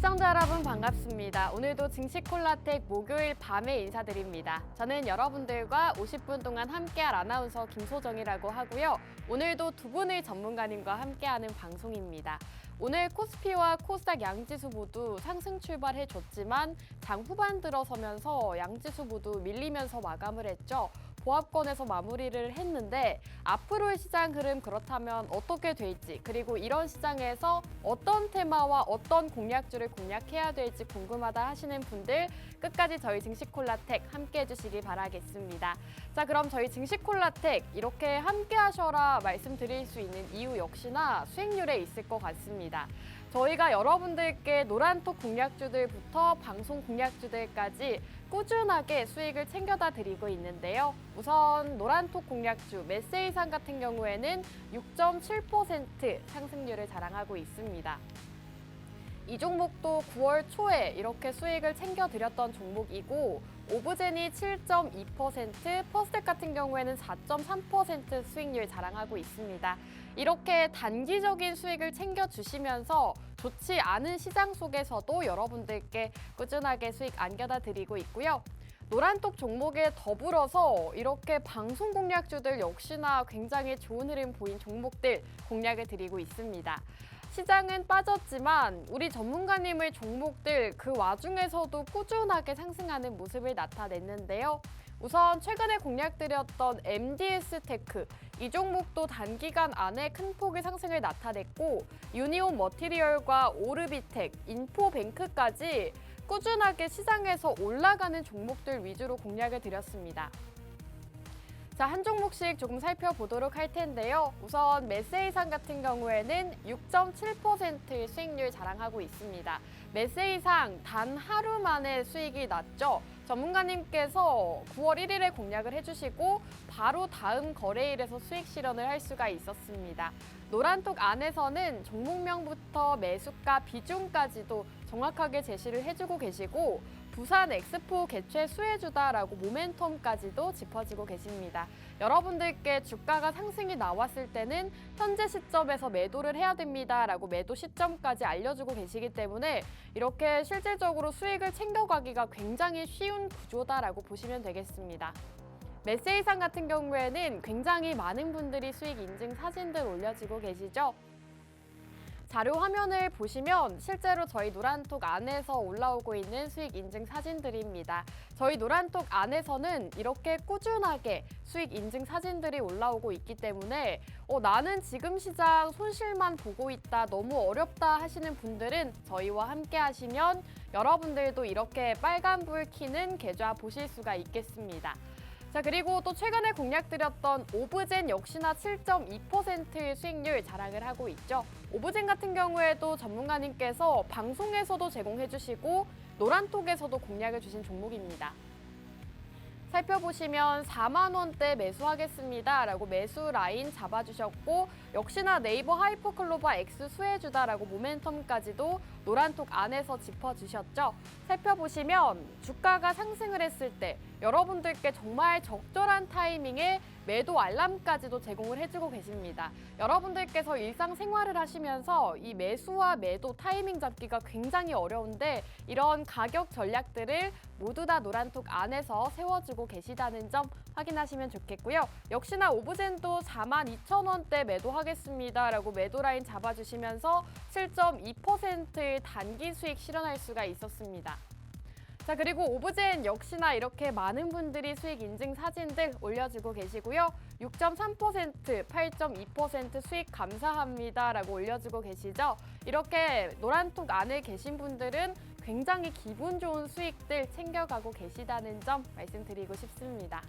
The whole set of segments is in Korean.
시청자 여러분 반갑습니다. 오늘도 증시콜라텍 목요일 밤에 인사드립니다. 저는 여러분들과 50분 동안 함께할 아나운서 김소정이라고 하고요. 오늘도 두 분의 전문가님과 함께하는 방송입니다. 오늘 코스피와 코스닥 양지수 모두 상승 출발해줬지만 장 후반 들어서면서 양지수 모두 밀리면서 마감을 했죠. 보합권에서 마무리를 했는데 앞으로의 시장 흐름 그렇다면 어떻게 될지 그리고 이런 시장에서 어떤 테마와 어떤 공략주를 공략해야 될지 궁금하다 하시는 분들 끝까지 저희 증시콜라텍 함께 해주시기 바라겠습니다. 자, 그럼 저희 증시콜라텍 이렇게 함께 하셔라 말씀드릴 수 있는 이유 역시나 수익률에 있을 것 같습니다. 저희가 여러분들께 노란톡 공략주들부터 방송 공략주들까지 꾸준하게 수익을 챙겨다 드리고 있는데요. 우선 노란톡 공략주 메세이상 같은 경우에는 6.7% 상승률을 자랑하고 있습니다. 이 종목도 9월 초에 이렇게 수익을 챙겨드렸던 종목이고 오브젠이 7.2%, 퍼스텍 같은 경우에는 4.3% 수익률 자랑하고 있습니다. 이렇게 단기적인 수익을 챙겨주시면서 좋지 않은 시장 속에서도 여러분들께 꾸준하게 수익 안겨다 드리고 있고요. 노란톡 종목에 더불어서 이렇게 방송 공략주들 역시나 굉장히 좋은 흐름 보인 종목들 공략을 드리고 있습니다. 시장은 빠졌지만 우리 전문가님의 종목들 그 와중에서도 꾸준하게 상승하는 모습을 나타냈는데요. 우선 최근에 공략드렸던 MDS테크 이 종목도 단기간 안에 큰 폭의 상승을 나타냈고 유니온 머티리얼과 오르비텍, 인포뱅크까지 꾸준하게 시장에서 올라가는 종목들 위주로 공략을 드렸습니다. 자, 한 종목씩 조금 살펴보도록 할 텐데요. 우선 메세이상 같은 경우에는 6.7%의 수익률 자랑하고 있습니다. 메세이상 단 하루 만에 수익이 났죠. 전문가님께서 9월 1일에 공략을 해주시고 바로 다음 거래일에서 수익 실현을 할 수가 있었습니다. 노란톡 안에서는 종목명부터 매수가 비중까지도 정확하게 제시를 해주고 계시고 부산 엑스포 개최 수혜주다라고 모멘텀까지도 짚어주고 계십니다. 여러분들께 주가가 상승이 나왔을 때는 현재 시점에서 매도를 해야 됩니다라고 매도 시점까지 알려주고 계시기 때문에 이렇게 실질적으로 수익을 챙겨가기가 굉장히 쉬운 구조다라고 보시면 되겠습니다. 메세이상 같은 경우에는 굉장히 많은 분들이 수익 인증 사진들 올려주고 계시죠. 자료 화면을 보시면 실제로 저희 노란톡 안에서 올라오고 있는 수익 인증 사진들입니다. 저희 노란톡 안에서는 이렇게 꾸준하게 수익 인증 사진들이 올라오고 있기 때문에 나는 지금 시장 손실만 보고 있다, 너무 어렵다 하시는 분들은 저희와 함께 하시면 여러분들도 이렇게 빨간불 켜는 계좌 보실 수가 있겠습니다. 자, 그리고 또 최근에 공략드렸던 오브젠 역시나 7.2%의 수익률 자랑을 하고 있죠. 오브젠 같은 경우에도 전문가님께서 방송에서도 제공해 주시고 노란톡에서도 공략을 주신 종목입니다. 살펴보시면 4만 원대 매수하겠습니다 라고 매수 라인 잡아주셨고 역시나 네이버 하이퍼클로바 X 수혜주다라고 모멘텀까지도 노란톡 안에서 짚어주셨죠. 살펴보시면 주가가 상승을 했을 때 여러분들께 정말 적절한 타이밍에 매도 알람까지도 제공을 해주고 계십니다. 여러분들께서 일상생활을 하시면서 이 매수와 매도 타이밍 잡기가 굉장히 어려운데 이런 가격 전략들을 모두 다 노란톡 안에서 세워주고 계시다는 점 확인하시면 좋겠고요. 역시나 오브젠도 42,000원대 매도하겠습니다 라고 매도 라인 잡아주시면서 7.2%의 단기 수익 실현할 수가 있었습니다. 자, 그리고 오브젠 역시나 이렇게 많은 분들이 수익 인증 사진들 올려주고 계시고요. 6.3%, 8.2% 수익 감사합니다 라고 올려주고 계시죠. 이렇게 노란톡 안에 계신 분들은 굉장히 기분 좋은 수익들 챙겨가고 계시다는 점 말씀드리고 싶습니다.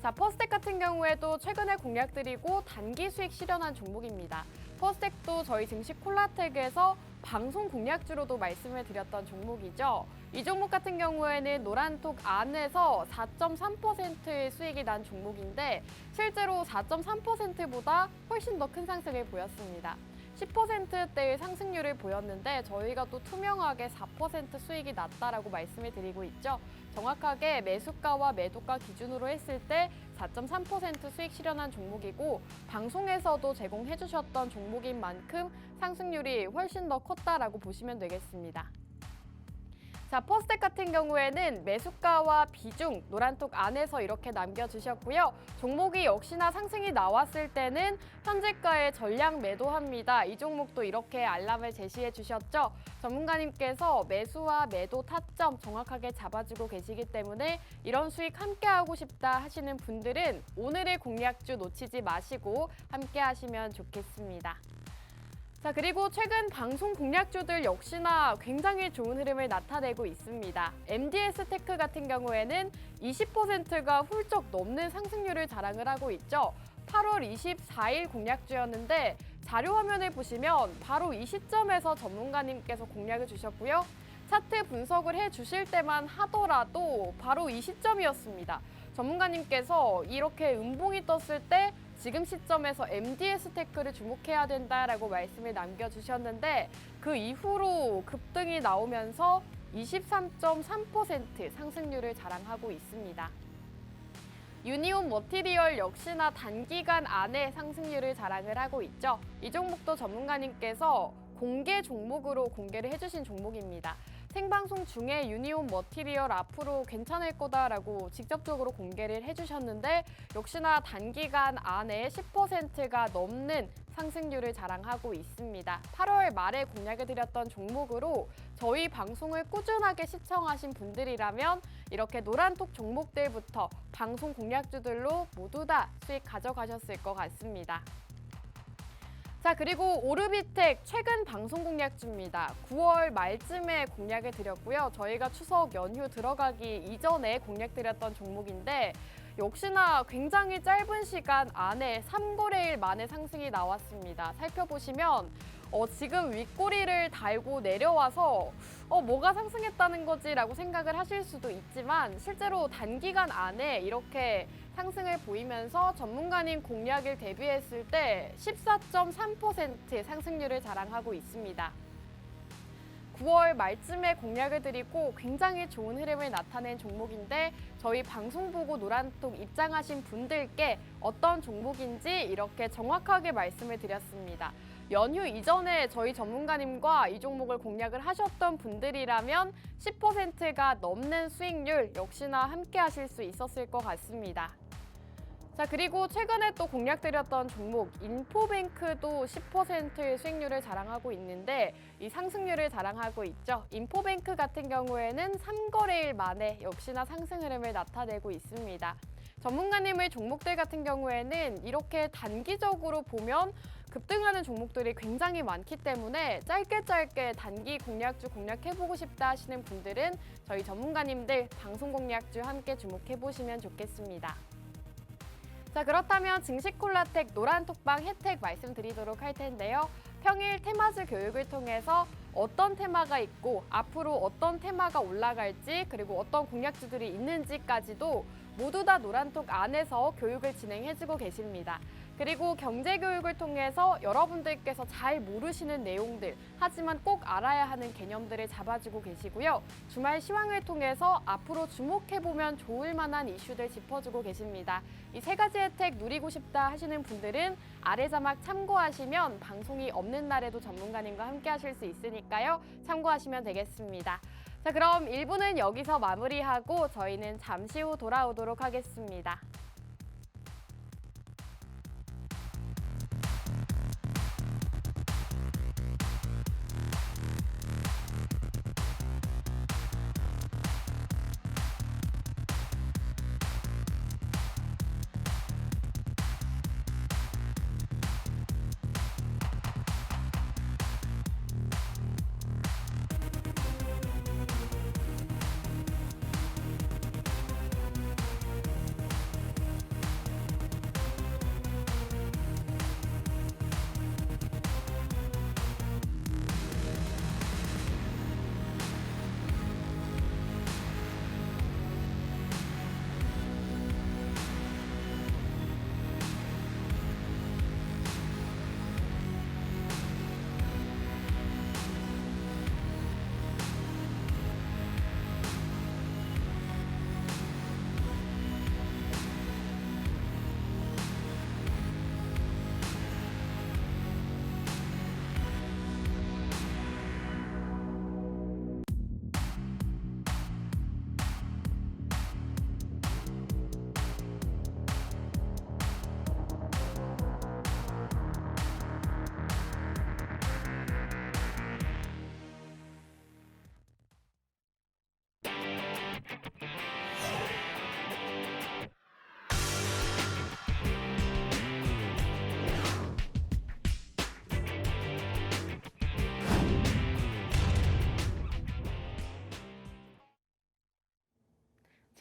자, 퍼스텍 같은 경우에도 최근에 공략드리고 단기 수익 실현한 종목입니다. 퍼스텍도 저희 증시콜라텍에서 방송 공략주로도 말씀을 드렸던 종목이죠. 이 종목 같은 경우에는 노란톡 안에서 4.3%의 수익이 난 종목인데 실제로 4.3%보다 훨씬 더 큰 상승을 보였습니다. 10%대의 상승률을 보였는데 저희가 또 투명하게 4% 수익이 났다라고 말씀을 드리고 있죠. 정확하게 매수가와 매도가 기준으로 했을 때 4.3% 수익 실현한 종목이고 방송에서도 제공해 주셨던 종목인 만큼 상승률이 훨씬 더 컸다라고 보시면 되겠습니다. 자, 퍼스텍 같은 경우에는 매수가와 비중, 노란톡 안에서 이렇게 남겨주셨고요. 종목이 역시나 상승이 나왔을 때는 현재가에 전량 매도합니다. 이 종목도 이렇게 알람을 제시해 주셨죠. 전문가님께서 매수와 매도 타점 정확하게 잡아주고 계시기 때문에 이런 수익 함께 하고 싶다 하시는 분들은 오늘의 공략주 놓치지 마시고 함께 하시면 좋겠습니다. 자, 그리고 최근 방송 공략주들 역시나 굉장히 좋은 흐름을 나타내고 있습니다. MDS테크 같은 경우에는 20%가 훌쩍 넘는 상승률을 자랑을 하고 있죠. 8월 24일 공략주였는데 자료 화면을 보시면 바로 이 시점에서 전문가님께서 공략을 주셨고요. 차트 분석을 해주실 때만 하더라도 바로 이 시점이었습니다. 전문가님께서 이렇게 음봉이 떴을 때 지금 시점에서 MDS테크를 주목해야 된다라고 말씀을 남겨주셨는데 그 이후로 급등이 나오면서 23.3% 상승률을 자랑하고 있습니다. 유니온 머티리얼 역시나 단기간 안에 상승률을 자랑을 하고 있죠. 이 종목도 전문가님께서 공개 종목으로 공개를 해주신 종목입니다. 생방송 중에 유니온 머티리얼 앞으로 괜찮을 거다라고 직접적으로 공개를 해주셨는데 역시나 단기간 안에 10%가 넘는 상승률을 자랑하고 있습니다. 8월 말에 공략을 드렸던 종목으로 저희 방송을 꾸준하게 시청하신 분들이라면 이렇게 노란톡 종목들부터 방송 공략주들로 모두 다 수익 가져가셨을 것 같습니다. 자, 그리고 오르비텍 최근 방송 공략주입니다. 9월 말쯤에 공략을 드렸고요. 저희가 추석 연휴 들어가기 이전에 공략드렸던 종목인데 역시나 굉장히 짧은 시간 안에 3거래일 만에 상승이 나왔습니다. 살펴보시면 지금 윗꼬리를 달고 내려와서 뭐가 상승했다는 거지라고 생각을 하실 수도 있지만 실제로 단기간 안에 이렇게 상승을 보이면서 전문가님 공략을 대비했을 때 14.3% 상승률을 자랑하고 있습니다. 9월 말쯤에 공략을 드리고 굉장히 좋은 흐름을 나타낸 종목인데 저희 방송 보고 노란톡 입장하신 분들께 어떤 종목인지 이렇게 정확하게 말씀을 드렸습니다. 연휴 이전에 저희 전문가님과 이 종목을 공략을 하셨던 분들이라면 10%가 넘는 수익률 역시나 함께 하실 수 있었을 것 같습니다. 자, 그리고 최근에 또 공략드렸던 종목 인포뱅크도 10%의 수익률을 자랑하고 있는데 이 상승률을 자랑하고 있죠. 인포뱅크 같은 경우에는 3거래일 만에 역시나 상승 흐름을 나타내고 있습니다. 전문가님의 종목들 같은 경우에는 이렇게 단기적으로 보면 급등하는 종목들이 굉장히 많기 때문에 짧게 단기 공략주 공략해보고 싶다 하시는 분들은 저희 전문가님들 방송 공략주 함께 주목해보시면 좋겠습니다. 자, 그렇다면 증시콜라텍 노란톡방 혜택 말씀드리도록 할 텐데요. 평일 테마즈 교육을 통해서 어떤 테마가 있고 앞으로 어떤 테마가 올라갈지 그리고 어떤 공략주들이 있는지까지도 모두 다 노란톡 안에서 교육을 진행해주고 계십니다. 그리고 경제교육을 통해서 여러분들께서 잘 모르시는 내용들 하지만 꼭 알아야 하는 개념들을 잡아주고 계시고요. 주말 시황을 통해서 앞으로 주목해보면 좋을 만한 이슈들 짚어주고 계십니다. 이 세 가지 혜택 누리고 싶다 하시는 분들은 아래 자막 참고하시면 방송이 없는 날에도 전문가님과 함께 하실 수 있으니까요. 참고하시면 되겠습니다. 자, 그럼 1부는 여기서 마무리하고 저희는 잠시 후 돌아오도록 하겠습니다.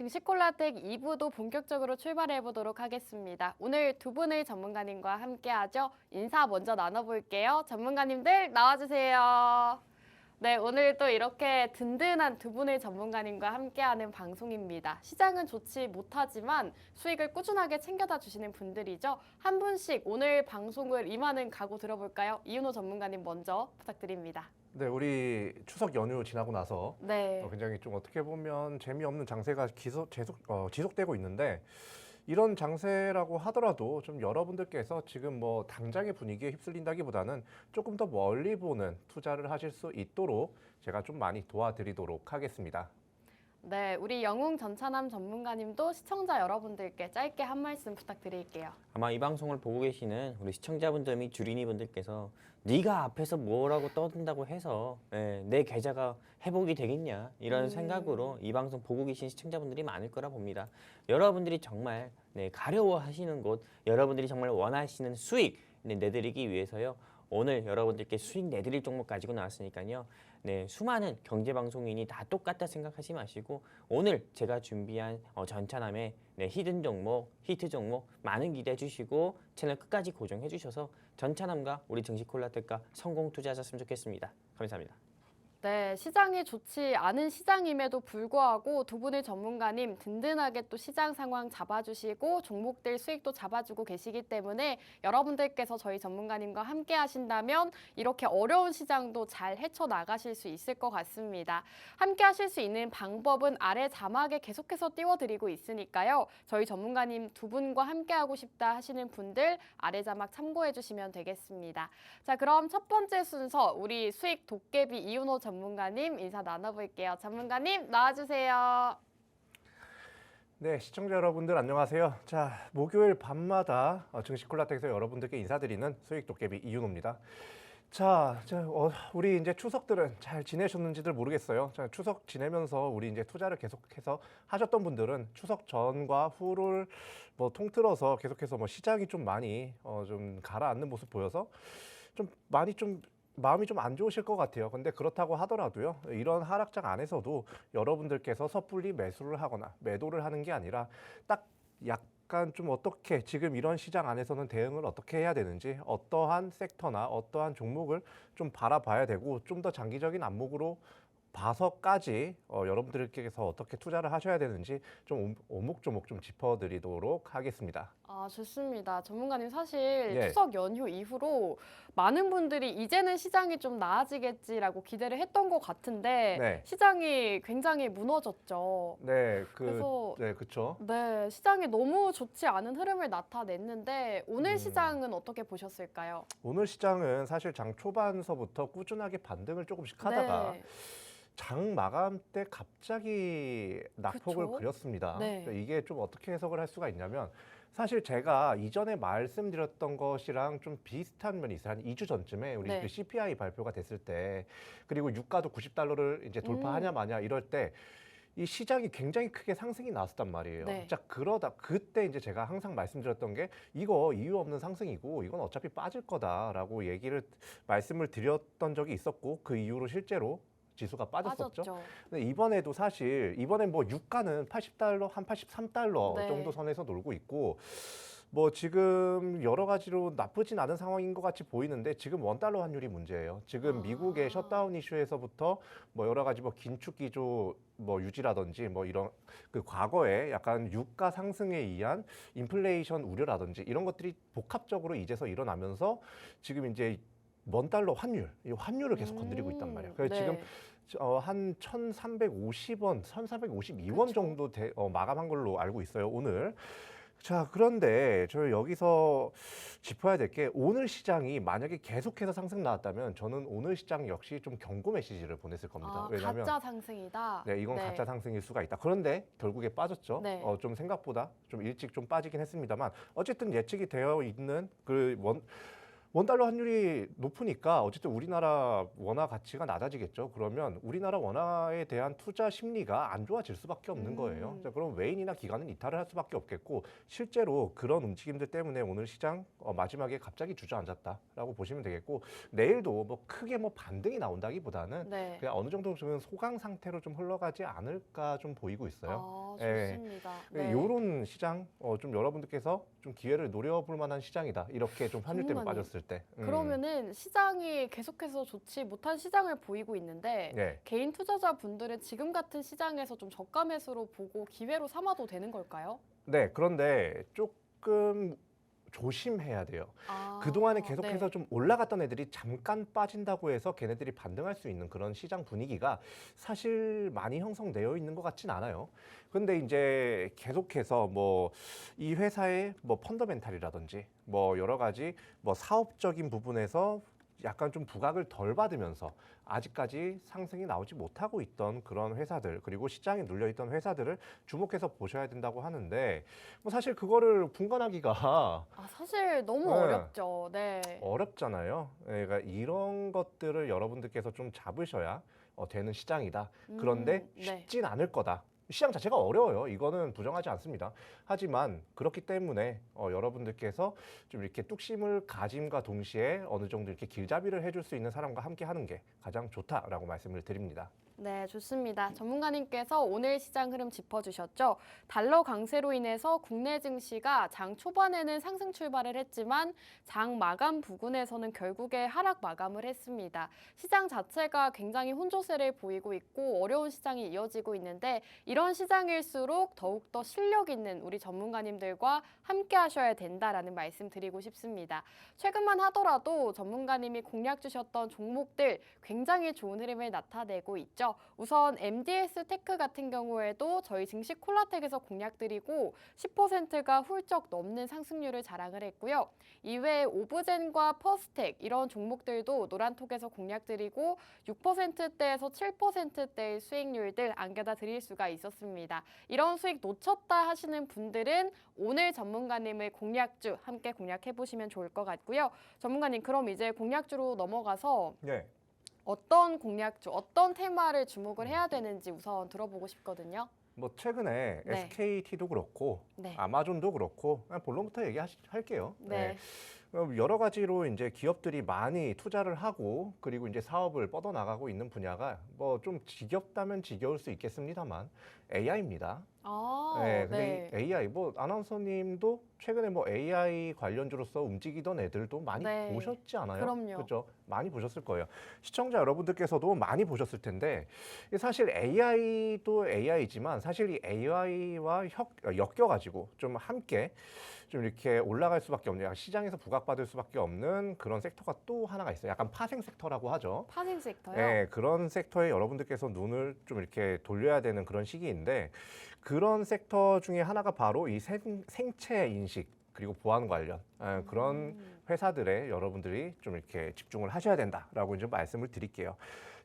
증시콜라텍 2부도 본격적으로 출발해 보도록 하겠습니다. 오늘 두 분의 전문가님과 함께하죠. 인사 먼저 나눠볼게요. 전문가님들 나와주세요. 네, 오늘 또 이렇게 든든한 두 분의 전문가님과 함께하는 방송입니다. 시장은 좋지 못하지만 수익을 꾸준하게 챙겨다 주시는 분들이죠. 한 분씩 오늘 방송을 임하는 각오 들어볼까요? 이윤호 전문가님 먼저 부탁드립니다. 네, 우리 추석 연휴 지나고 나서 네. 굉장히 좀 어떻게 보면 재미없는 장세가 지속되고 있는데 이런 장세라고 하더라도 좀 여러분들께서 지금 뭐 당장의 분위기에 휩쓸린다기보다는 조금 더 멀리 보는 투자를 하실 수 있도록 제가 좀 많이 도와드리도록 하겠습니다. 네, 우리 영웅 전차남 전문가님도 시청자 여러분들께 짧게 한 말씀 부탁드릴게요. 아마 이 방송을 보고 계시는 우리 시청자분들 및 주린이분들께서 네가 앞에서 뭐라고 떠든다고 해서 내 계좌가 회복이 되겠냐 이런 생각으로 이 방송 보고 계신 시청자분들이 많을 거라 봅니다. 여러분들이 정말 가려워하시는 곳, 여러분들이 정말 원하시는 수익 내드리기 위해서요. 오늘 여러분들께 수익 내드릴 종목 가지고 나왔으니까요. 수많은 경제방송인이 다 똑같다 생각하지 마시고 오늘 제가 준비한 전차남의 히든 종목, 히트 종목 많은 기대해 주시고 채널 끝까지 고정해 주셔서 전차남과 우리 증시콜라텍과 성공 투자하셨으면 좋겠습니다. 감사합니다. 네, 시장이 좋지 않은 시장임에도 불구하고 두 분의 전문가님 든든하게 또 시장 상황 잡아주시고 종목들 수익도 잡아주고 계시기 때문에 여러분들께서 저희 전문가님과 함께 하신다면 이렇게 어려운 시장도 잘 헤쳐나가실 수 있을 것 같습니다. 함께 하실 수 있는 방법은 아래 자막에 계속해서 띄워드리고 있으니까요. 저희 전문가님 두 분과 함께 하고 싶다 하시는 분들 아래 자막 참고해 주시면 되겠습니다. 자, 그럼 첫 번째 순서 우리 수익 도깨비 이윤호 전문가님 인사 나눠볼게요. 전문가님 나와주세요. 네, 시청자 여러분들 안녕하세요. 자, 목요일 밤마다 증시콜라텍에서 여러분들께 인사드리는 수익도깨비 이윤호입니다. 자, 우리 이제 추석들은 잘 지내셨는지들 모르겠어요. 자, 추석 지내면서 우리 이제 투자를 계속해서 하셨던 분들은 추석 전과 후를 뭐 통틀어서 계속해서 뭐 시장이 좀 많이 좀 가라앉는 모습 보여서 좀 많이 좀 마음이 좀 안 좋으실 것 같아요. 근데 그렇다고 하더라도요. 이런 하락장 안에서도 여러분들께서 섣불리 매수를 하거나 매도를 하는 게 아니라 딱 약간 좀 어떻게 지금 이런 시장 안에서는 대응을 어떻게 해야 되는지 어떠한 섹터나 어떠한 종목을 좀 바라봐야 되고 좀 더 장기적인 안목으로 봐서까지 여러분들께서 어떻게 투자를 하셔야 되는지 좀 오목조목 좀 짚어드리도록 하겠습니다. 아, 좋습니다. 전문가님 사실 예. 추석 연휴 이후로 많은 분들이 이제는 시장이 좀 나아지겠지라고 기대를 했던 것 같은데 네. 시장이 굉장히 무너졌죠. 네, 그래서 네, 그렇죠. 네, 시장이 너무 좋지 않은 흐름을 나타냈는데 오늘 시장은 어떻게 보셨을까요? 오늘 시장은 사실 장 초반서부터 꾸준하게 반등을 조금씩 하다가 네. 장 마감 때 갑자기 낙폭을 그쵸? 그렸습니다. 네. 그러니까 이게 좀 어떻게 해석을 할 수가 있냐면 사실 제가 이전에 말씀드렸던 것이랑 좀 비슷한 면이 있어요. 한 2주 전쯤에 우리 네. 그 CPI 발표가 됐을 때 그리고 유가도 90달러를 이제 돌파하냐 마냐 이럴 때 이 시장이 굉장히 크게 상승이 나왔단 말이에요. 네. 자, 그러다 그때 이제 제가 항상 말씀드렸던 게 이거 이유 없는 상승이고 이건 어차피 빠질 거다라고 말씀을 드렸던 적이 있었고 그 이후로 실제로 지수가 빠졌었죠. 빠졌죠. 근데 이번에도 사실 이번엔 뭐 유가는 80달러 한 83달러 네. 정도 선에서 놀고 있고 뭐 지금 여러 가지로 나쁘진 않은 상황인 것 같이 보이는데 지금 원달러 환율이 문제예요. 지금 미국의 셧다운 이슈에서부터 뭐 여러 가지 뭐 긴축 기조 뭐 유지라든지 뭐 이런 그 과거에 약간 유가 상승에 의한 인플레이션 우려라든지 이런 것들이 복합적으로 이제서 일어나면서 지금 이제 원달러 환율, 이 환율을 계속 건드리고 있단 말이에요. 그래서 네. 지금 한 1,350원, 1,352원 그쵸. 정도 마감한 걸로 알고 있어요, 오늘. 자, 그런데 저 여기서 짚어야 될 게 오늘 시장이 만약에 계속해서 상승 나왔다면 저는 오늘 시장 역시 좀 경고 메시지를 보냈을 겁니다. 아, 왜냐하면 가짜 상승이다. 네, 이건 네. 가짜 상승일 수가 있다. 그런데 결국에 빠졌죠. 네. 좀 생각보다 좀 일찍 좀 빠지긴 했습니다만 어쨌든 예측이 되어 있는 원달러 환율이 높으니까 어쨌든 우리나라 원화 가치가 낮아지겠죠. 그러면 우리나라 원화에 대한 투자 심리가 안 좋아질 수밖에 없는 거예요. 자, 그럼 외인이나 기관은 이탈을 할 수밖에 없겠고 실제로 그런 움직임들 때문에 오늘 시장 마지막에 갑자기 주저앉았다라고 보시면 되겠고 내일도 뭐 크게 뭐 반등이 나온다기보다는 네. 그냥 어느 정도 좀 소강 상태로 좀 흘러가지 않을까 좀 보이고 있어요. 아, 좋습니다. 네. 이런 시장 좀 여러분들께서 좀 기회를 노려볼 만한 시장이다. 이렇게 좀 환율 때문에 전문가님. 빠졌을 때. 그러면은 시장이 계속해서 좋지 못한 시장을 보이고 있는데 네. 개인 투자자분들은 지금 같은 시장에서 좀 저가 매수로 보고 기회로 삼아도 되는 걸까요? 네, 그런데 조금 조심해야 돼요. 아, 그동안에 계속해서 네. 좀 올라갔던 애들이 잠깐 빠진다고 해서 걔네들이 반등할 수 있는 그런 시장 분위기가 사실 많이 형성되어 있는 것 같진 않아요. 근데 이제 계속해서 뭐 이 회사의 뭐 펀더멘탈이라든지 뭐 여러 가지 뭐 사업적인 부분에서 약간 좀 부각을 덜 받으면서 아직까지 상승이 나오지 못하고 있던 그런 회사들 그리고 시장에 눌려 있던 회사들을 주목해서 보셔야 된다고 하는데 뭐 사실 그거를 분간하기가 아, 사실 너무 네. 어렵죠. 네. 어렵잖아요. 그러니까 이런 것들을 여러분들께서 좀 잡으셔야 되는 시장이다. 그런데 네. 쉽진 않을 거다. 시장 자체가 어려워요. 이거는 부정하지 않습니다. 하지만 그렇기 때문에 여러분들께서 좀 이렇게 뚝심을 가짐과 동시에 어느 정도 이렇게 길잡이를 해줄 수 있는 사람과 함께 하는 게 가장 좋다라고 말씀을 드립니다. 네, 좋습니다. 전문가님께서 오늘 시장 흐름 짚어주셨죠. 달러 강세로 인해서 국내 증시가 장 초반에는 상승 출발을 했지만 장 마감 부근에서는 결국에 하락 마감을 했습니다. 시장 자체가 굉장히 혼조세를 보이고 있고 어려운 시장이 이어지고 있는데 이런 시장일수록 더욱더 실력 있는 우리 전문가님들과 함께 하셔야 된다라는 말씀 드리고 싶습니다. 최근만 하더라도 전문가님이 공략 주셨던 종목들 굉장히 좋은 흐름을 나타내고 있죠. 우선 MDS 테크 같은 경우에도 저희 증시 콜라텍에서 공략드리고 10%가 훌쩍 넘는 상승률을 자랑을 했고요. 이외에 오브젠과 퍼스텍 이런 종목들도 노란톡에서 공략드리고 6%대에서 7%대의 수익률들 안겨다 드릴 수가 있었습니다. 이런 수익 놓쳤다 하시는 분들은 오늘 전문가님의 공략주 함께 공략해보시면 좋을 것 같고요. 전문가님 그럼 이제 공략주로 넘어가서 네. 어떤 공략주, 어떤 테마를 주목을 해야 되는지 우선 들어보고 싶거든요. 뭐 최근에 네. SKT도 그렇고 네. 아마존도 그렇고 그냥 본론부터 얘기할게요. 네. 여러 가지로 이제 기업들이 많이 투자를 하고 그리고 이제 사업을 뻗어나가고 있는 분야가 뭐 좀 지겹다면 지겨울 수 있겠습니다만 AI입니다. 아, 네, 근데 네. 이 AI 뭐 아나운서님도 최근에 뭐 AI 관련주로서 움직이던 애들도 많이 네. 보셨지 않아요? 그럼요. 그렇죠? 많이 보셨을 거예요. 시청자 여러분들께서도 많이 보셨을 텐데 사실 AI도 AI지만 사실 이 AI와 엮여가지고 좀 함께 좀 이렇게 올라갈 수밖에 없는 약간 시장에서 부각받을 수밖에 없는 그런 섹터가 또 하나가 있어요. 약간 파생 섹터라고 하죠. 파생 섹터요? 네, 그런 섹터에 여러분들께서 눈을 좀 이렇게 돌려야 되는 그런 시기인데 그런 섹터 중에 하나가 바로 이 생체 인식 그리고 보안 관련 그런 회사들에 여러분들이 좀 이렇게 집중을 하셔야 된다라고 이제 말씀을 드릴게요.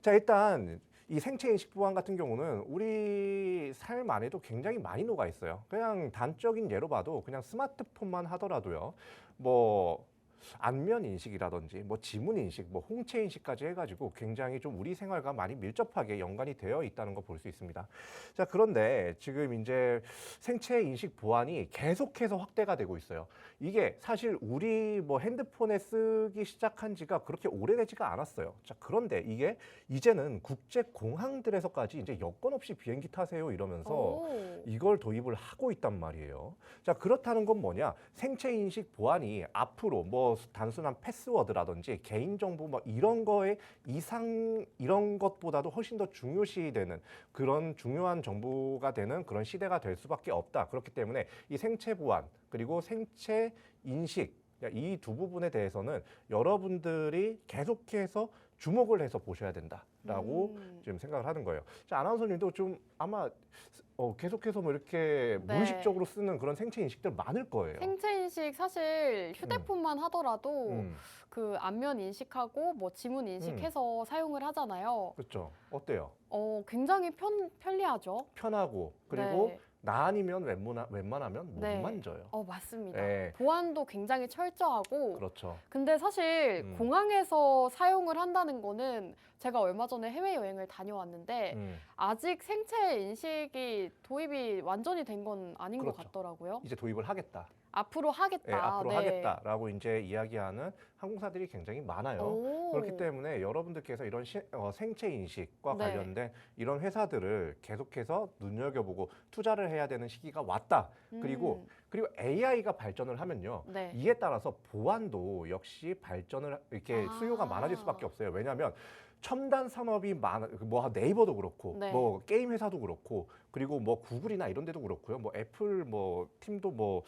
자, 일단 이 생체 인식 보안 같은 경우는 우리 삶 안에도 굉장히 많이 녹아 있어요. 그냥 단적인 예로 봐도 그냥 스마트폰만 하더라도요. 뭐 안면 인식이라든지 뭐 지문 인식, 뭐 홍채 인식까지 해가지고 굉장히 좀 우리 생활과 많이 밀접하게 연관이 되어 있다는 거 볼 수 있습니다. 자, 그런데 지금 이제 생체 인식 보안이 계속해서 확대가 되고 있어요. 이게 사실 우리 뭐 핸드폰에 쓰기 시작한 지가 그렇게 오래되지가 않았어요. 자, 그런데 이게 이제는 국제 공항들에서까지 이제 여권 없이 비행기 타세요 이러면서 오. 이걸 도입을 하고 있단 말이에요. 자, 그렇다는 건 뭐냐? 생체 인식 보안이 앞으로 뭐 단순한 패스워드라든지 개인정보 뭐 이런 거에 이런 것보다도 훨씬 더 중요시되는 그런 중요한 정보가 되는 그런 시대가 될 수밖에 없다. 그렇기 때문에 이 생체 보안 그리고 생체 인식 이 두 부분에 대해서는 여러분들이 계속해서 주목을 해서 보셔야 된다라고 지금 생각을 하는 거예요. 자, 아나운서님도 좀 아마 계속해서 뭐 이렇게 네. 무의식적으로 쓰는 그런 생체 인식들 많을 거예요. 생체 인식 사실 휴대폰만 하더라도 그 안면 인식하고 뭐 지문 인식해서 사용을 하잖아요. 그렇죠. 어때요? 굉장히 편리하죠. 편하고 그리고 네. 나 아니면 웬만하면 못 네. 만져요. 맞습니다. 네. 보안도 굉장히 철저하고 그렇죠. 근데 사실 음. 공항에서 사용을 한다는 거는 제가 얼마 전에 해외여행을 다녀왔는데 음. 아직 생체 인식이 도입이 완전히 된 건 아닌 것 그렇죠. 같더라고요. 이제 도입을 하겠다. 앞으로 하겠다. 예, 앞으로 네. 하겠다라고 이제 이야기하는 항공사들이 굉장히 많아요. 오. 그렇기 때문에 여러분들께서 이런 생체 인식과 네. 관련된 이런 회사들을 계속해서 눈여겨보고 투자를 해야 되는 시기가 왔다. 그리고 AI가 발전을 하면요. 네. 이에 따라서 보안도 역시 발전을 이렇게 수요가 많아질 수밖에 없어요. 왜냐하면 첨단 산업이 뭐 네이버도 그렇고 네. 뭐 게임 회사도 그렇고 그리고 뭐 구글이나 이런 데도 그렇고요. 뭐 애플 뭐 팀도 뭐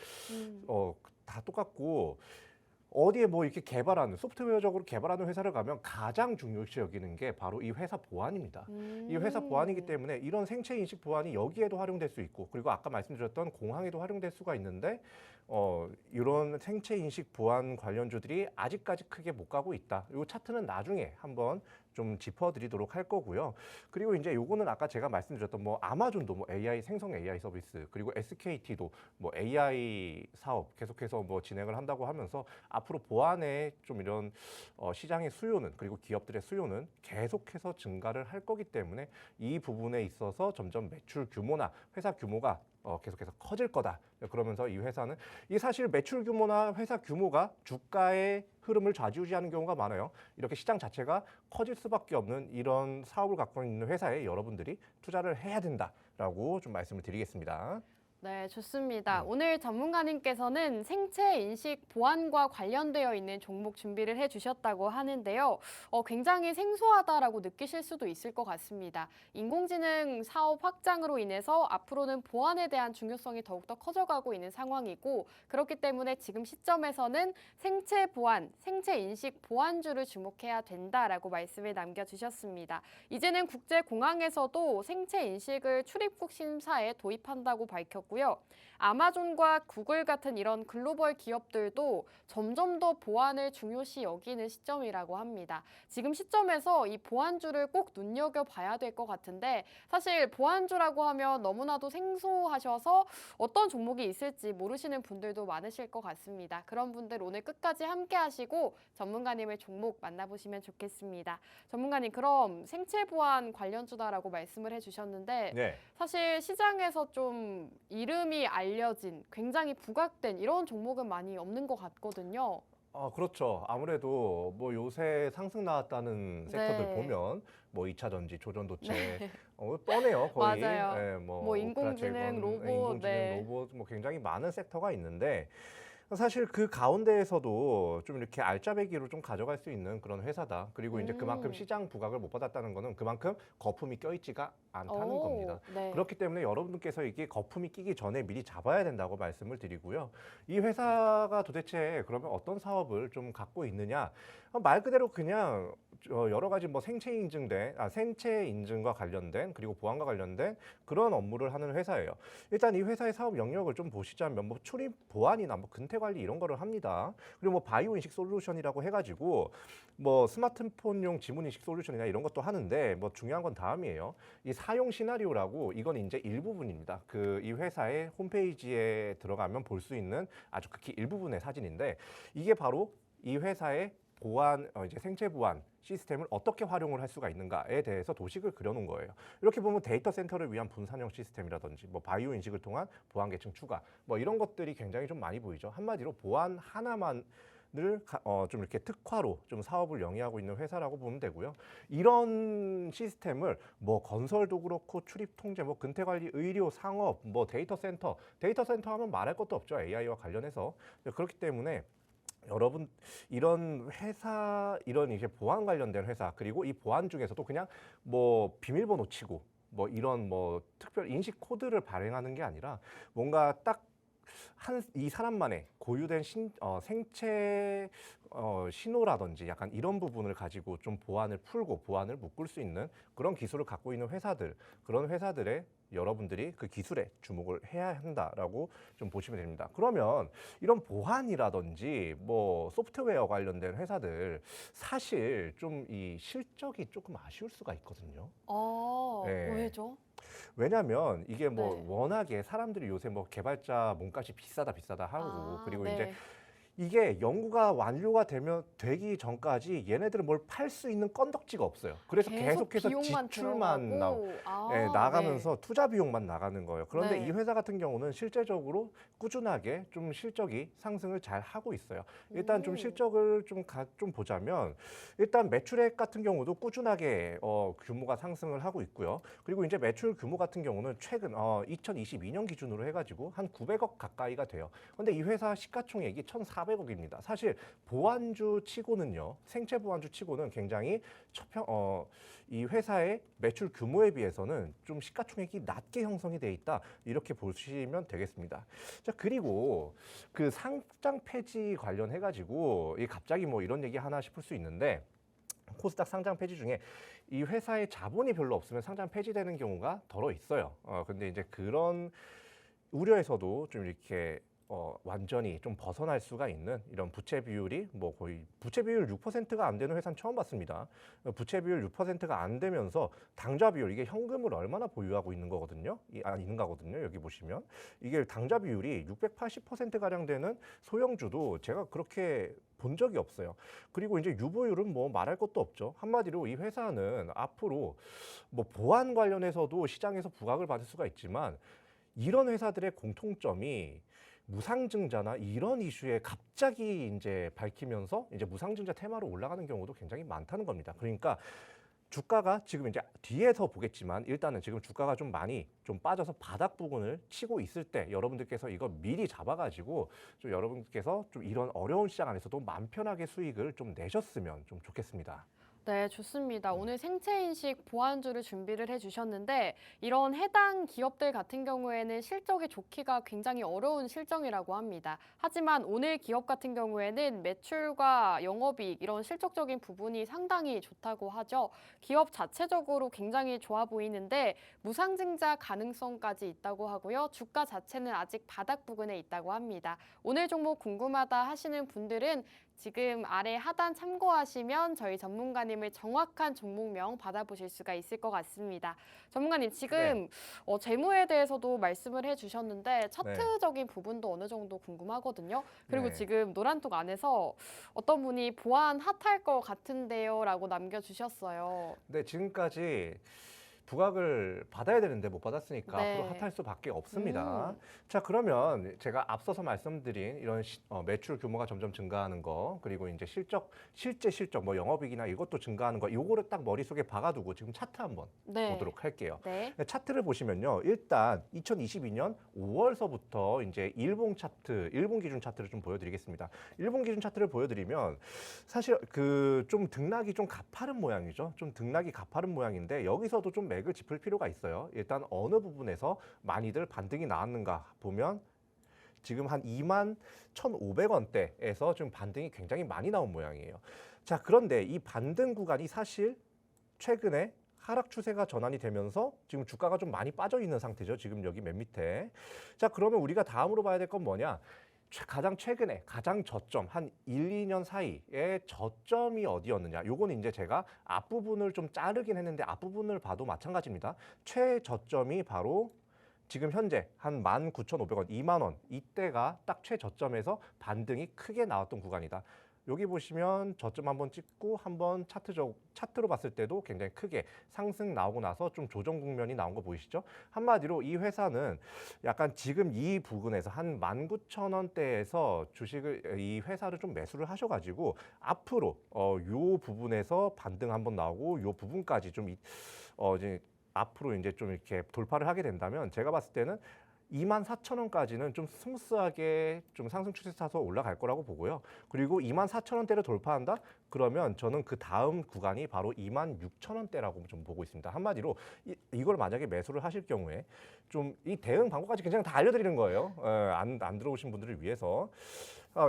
다 똑같고 어디에 뭐 이렇게 개발하는 소프트웨어적으로 개발하는 회사를 가면 가장 중요시 여기는 게 바로 이 회사 보안입니다. 이 회사 보안이기 때문에 이런 생체 인식 보안이 여기에도 활용될 수 있고 그리고 아까 말씀드렸던 공항에도 활용될 수가 있는데 이런 생체 인식 보안 관련주들이 아직까지 크게 못 가고 있다. 이 차트는 나중에 한번 좀 짚어드리도록 할 거고요. 그리고 이제 요거는 아까 제가 말씀드렸던 뭐 아마존도 뭐 AI 생성 AI 서비스 그리고 SKT도 뭐 AI 사업 계속해서 뭐 진행을 한다고 하면서 앞으로 보안에 좀 이런 시장의 수요는 그리고 기업들의 수요는 계속해서 증가를 할 거기 때문에 이 부분에 있어서 점점 매출 규모나 회사 규모가 계속해서 커질 거다. 그러면서 이 회사는 이 사실 매출 규모나 회사 규모가 주가의 흐름을 좌지우지하는 경우가 많아요. 이렇게 시장 자체가 커질 수밖에 없는 이런 사업을 갖고 있는 회사에 여러분들이 투자를 해야 된다라고 좀 말씀을 드리겠습니다. 네, 좋습니다. 오늘 전문가님께서는 생체 인식 보안과 관련되어 있는 종목 준비를 해주셨다고 하는데요. 굉장히 생소하다라고 느끼실 수도 있을 것 같습니다. 인공지능 사업 확장으로 인해서 앞으로는 보안에 대한 중요성이 더욱더 커져가고 있는 상황이고 그렇기 때문에 지금 시점에서는 생체 보안, 생체 인식 보안주를 주목해야 된다라고 말씀을 남겨주셨습니다. 이제는 국제공항에서도 생체 인식을 출입국 심사에 도입한다고 밝혔고 아마존과 구글 같은 이런 글로벌 기업들도 점점 더 보안을 중요시 여기는 시점이라고 합니다. 지금 시점에서 이 보안주를 꼭 눈여겨봐야 될 것 같은데 사실 보안주라고 하면 너무나도 생소하셔서 어떤 종목이 있을지 모르시는 분들도 많으실 것 같습니다. 그런 분들 오늘 끝까지 함께 하시고 전문가님의 종목 만나보시면 좋겠습니다. 전문가님, 그럼 생체 보안 관련주다라고 말씀을 해주셨는데 네. 사실 시장에서 좀 이름이 알려진 굉장히 부각된 이런 종목은 많이 없는 것 같거든요. 그렇죠. 아무래도 뭐 요새 상승 나왔다는 섹터들 네. 보면 뭐 2차 전지, 조전도체 뻔해요, 거의. 맞아요. 예, 뭐 인공지능, 오크라 로봇, 재건, 인공지능, 네. 로봇 뭐 굉장히 많은 섹터가 있는데 사실 그 가운데에서도 좀 이렇게 알짜배기로 좀 가져갈 수 있는 그런 회사다. 그리고 이제 그만큼 시장 부각을 못 받았다는 거는 그만큼 거품이 껴있지가 않다는 겁니다. 네. 그렇기 때문에 여러분들께서 이게 거품이 끼기 전에 미리 잡아야 된다고 말씀을 드리고요. 이 회사가 도대체 그러면 어떤 사업을 좀 갖고 있느냐? 말 그대로 그냥 여러 가지 뭐 생체 인증과 관련된 그리고 보안과 관련된 그런 업무를 하는 회사예요. 일단 이 회사의 사업 영역을 좀 보시자면 뭐 출입 보안이나 뭐 근태 관리 이런 거를 합니다. 그리고 뭐 바이오 인식 솔루션이라고 해가지고 뭐 스마트폰용 지문 인식 솔루션이나 이런 것도 하는데 뭐 중요한 건 다음이에요. 이 사용 시나리오라고 이건 이제 일부분입니다. 그 이 회사의 홈페이지에 들어가면 볼 수 있는 아주 극히 일부분의 사진인데 이게 바로 이 회사의 보안, 이제 생체 보안 시스템을 어떻게 활용을 할 수가 있는가에 대해서 도식을 그려놓은 거예요. 이렇게 보면 데이터 센터를 위한 분산형 시스템이라든지 뭐 바이오 인식을 통한 보안 계층 추가 뭐 이런 것들이 굉장히 좀 많이 보이죠. 한마디로 보안 하나만 좀 이렇게 특화로 좀 사업을 영위하고 있는 회사라고 보면 되고요. 이런 시스템을 뭐 건설도 그렇고 출입 통제, 뭐 근태 관리, 의료, 상업, 뭐 데이터 센터 하면 말할 것도 없죠. AI와 관련해서. 그렇기 때문에 여러분 이런 회사 이런 이제 보안 관련된 회사 그리고 이 보안 중에서도 그냥 뭐 비밀번호 치고 뭐 이런 뭐 특별 인식 코드를 발행하는 게 아니라 뭔가 딱 이 사람만의 고유된 생체 신호라든지 약간 이런 부분을 가지고 좀 보안을 풀고 보안을 묶을 수 있는 그런 기술을 갖고 있는 회사들 그런 회사들의 여러분들이 그 기술에 주목을 해야 한다라고 좀 보시면 됩니다. 그러면 이런 보안이라든지 뭐 소프트웨어 관련된 회사들 사실 좀 이 실적이 조금 아쉬울 수가 있거든요. 네. 왜죠? 왜냐하면 이게 뭐 네. 워낙에 사람들이 요새 뭐 개발자 몸값이 비싸다 하고 그리고 네. 이제 이게 연구가 완료가 되기 전까지 얘네들은 뭘 팔 수 있는 건덕지가 없어요. 그래서 계속해서 비용만 지출만 들어가고. 나가면서 투자 비용만 나가는 거예요. 그런데 네. 이 회사 같은 경우는 실제적으로 꾸준하게 좀 실적이 상승을 잘 하고 있어요. 일단 좀 실적을 좀 보자면 일단 매출액 같은 경우도 꾸준하게 규모가 상승을 하고 있고요. 그리고 이제 매출 규모 같은 경우는 최근 2022년 기준으로 해가지고 한 900억 가까이가 돼요. 근데 이 회사 시가총액이 1,400억입니다. 사실 보안주 치고는요, 생체 보안주 치고는 굉장히 이 회사의 매출 규모에 비해서는 좀 시가총액이 낮게 형성이 돼 있다, 이렇게 보시면 되겠습니다. 자, 그리고 그 상장 폐지 관련해 가지고 갑자기 뭐 이런 얘기 하나 싶을 수 있는데, 코스닥 상장 폐지 중에 이 회사의 자본이 별로 없으면 상장 폐지되는 경우가 덜어 있어요. 근데 이제 그런 우려에서도 좀 이렇게 완전히 좀 벗어날 수가 있는 이런 부채 비율이 뭐 거의 부채 비율 6%가 안 되는 회사는 처음 봤습니다. 부채 비율 6%가 안 되면서 당좌 비율, 이게 현금을 얼마나 보유하고 있는 거거든요. 있는 거거든요. 여기 보시면 이게 당좌 비율이 680% 가량 되는 소형주도 제가 그렇게 본 적이 없어요. 그리고 이제 유보율은 뭐 말할 것도 없죠. 한마디로 이 회사는 앞으로 뭐 보안 관련해서도 시장에서 부각을 받을 수가 있지만, 이런 회사들의 공통점이 무상증자나 이런 이슈에 갑자기 이제 밝히면서 이제 무상증자 테마로 올라가는 경우도 굉장히 많다는 겁니다. 그러니까 주가가 지금 이제 뒤에서 보겠지만 일단은 지금 주가가 좀 많이 좀 빠져서 바닥 부근을 치고 있을 때 여러분들께서 이거 미리 잡아가지고 좀 여러분께서 좀 이런 어려운 시장 안에서도 마음 편하게 수익을 좀 내셨으면 좀 좋겠습니다. 네, 좋습니다. 오늘 생체인식 보안주를 준비를 해주셨는데, 이런 해당 기업들 같은 경우에는 실적이 좋기가 굉장히 어려운 실정이라고 합니다. 하지만 오늘 기업 같은 경우에는 매출과 영업이익, 이런 실적적인 부분이 상당히 좋다고 하죠. 기업 자체적으로 굉장히 좋아 보이는데 무상증자 가능성까지 있다고 하고요. 주가 자체는 아직 바닥 부근에 있다고 합니다. 오늘 종목 궁금하다 하시는 분들은 지금 아래 하단 참고하시면 저희 전문가님의 정확한 종목명 받아보실 수가 있을 것 같습니다. 전문가님, 지금 재무에 대해서도 말씀을 해주셨는데 차트적인 부분도 어느 정도 궁금하거든요. 그리고 네. 지금 노란톡 안에서 어떤 분이 보안 핫할 것 같은데요 라고 남겨주셨어요. 네, 지금까지 부각을 받아야 되는데 못 받았으니까 네. 앞으로 핫할 수밖에 없습니다. 자, 그러면 제가 앞서서 말씀드린 이런 매출 규모가 점점 증가하는 거, 그리고 이제 실제 실적, 뭐 영업이익이나 이것도 증가하는 거, 요거를 딱 머릿속에 박아두고 지금 차트 한번 보도록 할게요. 네. 차트를 보시면요, 일단 2022년 5월서부터 이제 일본 기준 차트를 좀 보여드리겠습니다. 일본 기준 차트를 보여드리면 사실 그 좀 등락이 좀 가파른 모양이죠. 좀 등락이 가파른 모양인데 여기서도 좀 맥을 짚을 필요가 있어요. 일단 어느 부분에서 많이들 반등이 나왔는가 보면 지금 한 21,500원대에서 좀 반등이 굉장히 많이 나온 모양이에요. 자, 그런데 이 반등 구간이 사실 최근에 하락 추세가 전환이 되면서 지금 주가가 좀 많이 빠져 있는 상태죠. 지금 여기 맨 밑에. 자, 그러면 우리가 다음으로 봐야 될 건 뭐냐? 가장 최근에 가장 저점 한 1, 2년 사이에 저점이 어디였느냐. 요거는 이제 제가 앞부분을 좀 자르긴 했는데 앞부분을 봐도 마찬가지입니다. 최저점이 바로 지금 현재 한 19,500원, 2만 원, 이때가 딱 최저점에서 반등이 크게 나왔던 구간이다. 여기 보시면 저점 한번 찍고 한번 차트로 봤을 때도 굉장히 크게 상승 나오고 나서 좀 조정 국면이 나온 거 보이시죠? 한마디로 이 회사는 약간 지금 이 부근에서 한 19,000원대에서 이 회사를 좀 매수를 하셔가지고 앞으로 요 부분에서 반등 한번 나오고 요 부분까지 좀 이제 앞으로 이제 좀 이렇게 돌파를 하게 된다면 제가 봤을 때는 24,000원까지는 좀 스무스하게 좀 상승 추세 타서 올라갈 거라고 보고요. 그리고 24,000원대를 돌파한다? 그러면 저는 그 다음 구간이 바로 26,000원대라고 좀 보고 있습니다. 한마디로 이걸 만약에 매수를 하실 경우에 좀 이 대응 방법까지 그냥 다 알려드리는 거예요. 안 들어오신 분들을 위해서.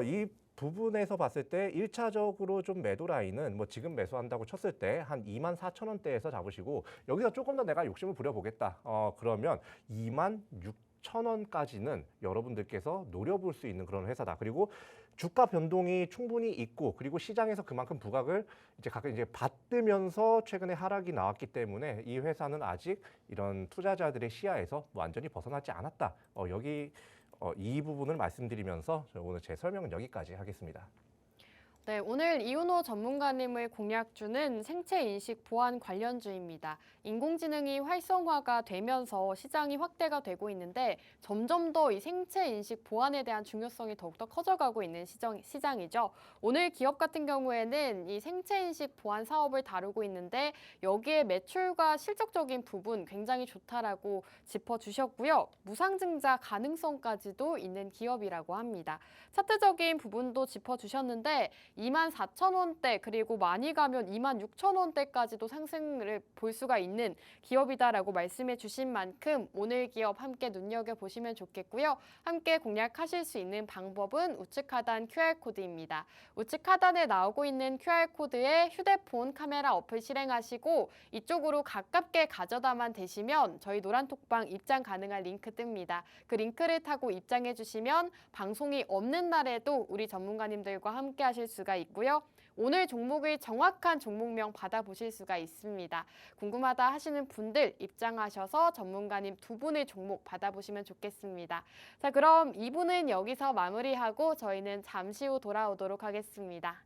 이 부분에서 봤을 때 1차적으로 좀 매도 라인은 뭐 지금 매수한다고 쳤을 때 한 24,000원대에서 잡으시고 여기서 조금 더 내가 욕심을 부려보겠다. 그러면 26,000원까지는 여러분들께서 노려볼 수 있는 그런 회사다. 그리고 주가 변동이 충분히 있고 그리고 시장에서 그만큼 부각을 이제 가끔 이제 받으면서 최근에 하락이 나왔기 때문에 이 회사는 아직 이런 투자자들의 시야에서 완전히 벗어나지 않았다. 이 부분을 말씀드리면서 오늘 제 설명은 여기까지 하겠습니다. 네, 오늘 이윤호 전문가님의 공략주는 생체인식 보안 관련주입니다. 인공지능이 활성화가 되면서 시장이 확대가 되고 있는데 점점 더 이 생체인식 보안에 대한 중요성이 더욱더 커져가고 있는 시장이죠. 오늘 기업 같은 경우에는 이 생체인식 보안 사업을 다루고 있는데 여기에 매출과 실적적인 부분 굉장히 좋다라고 짚어주셨고요. 무상증자 가능성까지도 있는 기업이라고 합니다. 차트적인 부분도 짚어주셨는데 24,000원대 그리고 많이 가면 26,000원대까지도 상승을 볼 수가 있는 기업이다라고 말씀해 주신 만큼 오늘 기업 함께 눈여겨보시면 좋겠고요. 함께 공략하실 수 있는 방법은 우측 하단 QR코드입니다. 우측 하단에 나오고 있는 QR코드에 휴대폰 카메라 어플 실행하시고 이쪽으로 가깝게 가져다만 대시면 저희 노란톡방 입장 가능한 링크 뜹니다. 그 링크를 타고 입장해 주시면 방송이 없는 날에도 우리 전문가님들과 함께 하실 수가 있고요. 오늘 종목의 정확한 종목명 받아보실 수가 있습니다. 궁금하다 하시는 분들 입장하셔서 전문가님 두 분의 종목 받아보시면 좋겠습니다. 자, 그럼 2부는 여기서 마무리하고 저희는 잠시 후 돌아오도록 하겠습니다.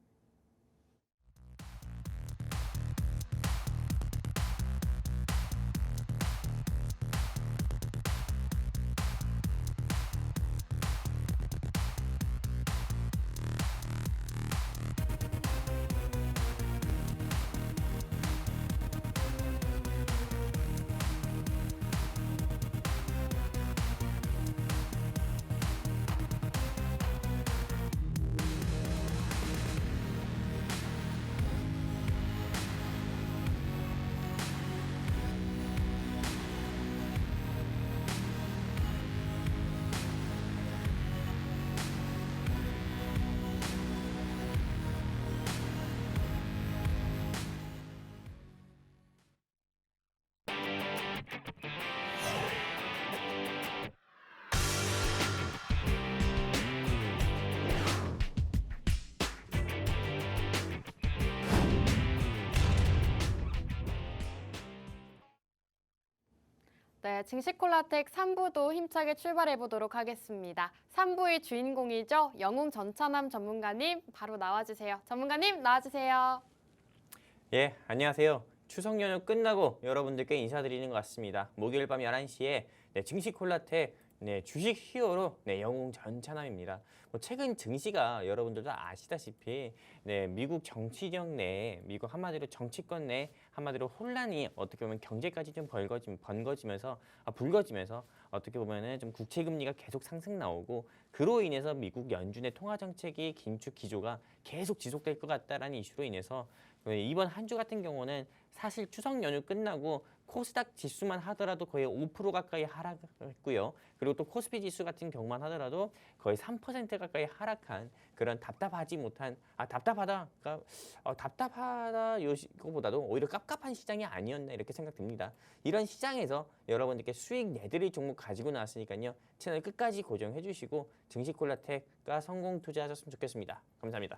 네, 증시콜라텍 3부도 힘차게 출발해 보도록 하겠습니다. 3부의 주인공이죠. 영웅 전찬함 전문가님 바로 나와주세요. 전문가님 나와주세요. 예, 안녕하세요. 추석 연휴 끝나고 여러분들께 인사드리는 것 같습니다. 목요일 밤 11시에 증시콜라텍 주식 히어로 영웅 전찬함입니다. 최근 증시가 여러분들도 아시다시피 미국 정치적 내에 미국 한마디로 정치권 내 한마디로 혼란이 어떻게 보면 경제까지 좀 불거지면서 어떻게 보면은 좀 국채 금리가 계속 상승 나오고 그로 인해서 미국 연준의 통화 정책이 긴축 기조가 계속 지속될 것 같다라는 이슈로 인해서 이번 한 주 같은 경우는 사실 추석 연휴 끝나고 코스닥 지수만 하더라도 거의 5% 가까이 하락했고요. 그리고 또 코스피 지수 같은 경우만 하더라도 거의 3% 가까이 하락한 그런 답답하다 이거보다도 오히려 깝깝한 시장이 아니었나 이렇게 생각됩니다. 이런 시장에서 여러분들께 수익 내드릴 종목 가지고 나왔으니까요. 채널 끝까지 고정해 주시고 증시콜라텍과 성공 투자하셨으면 좋겠습니다. 감사합니다.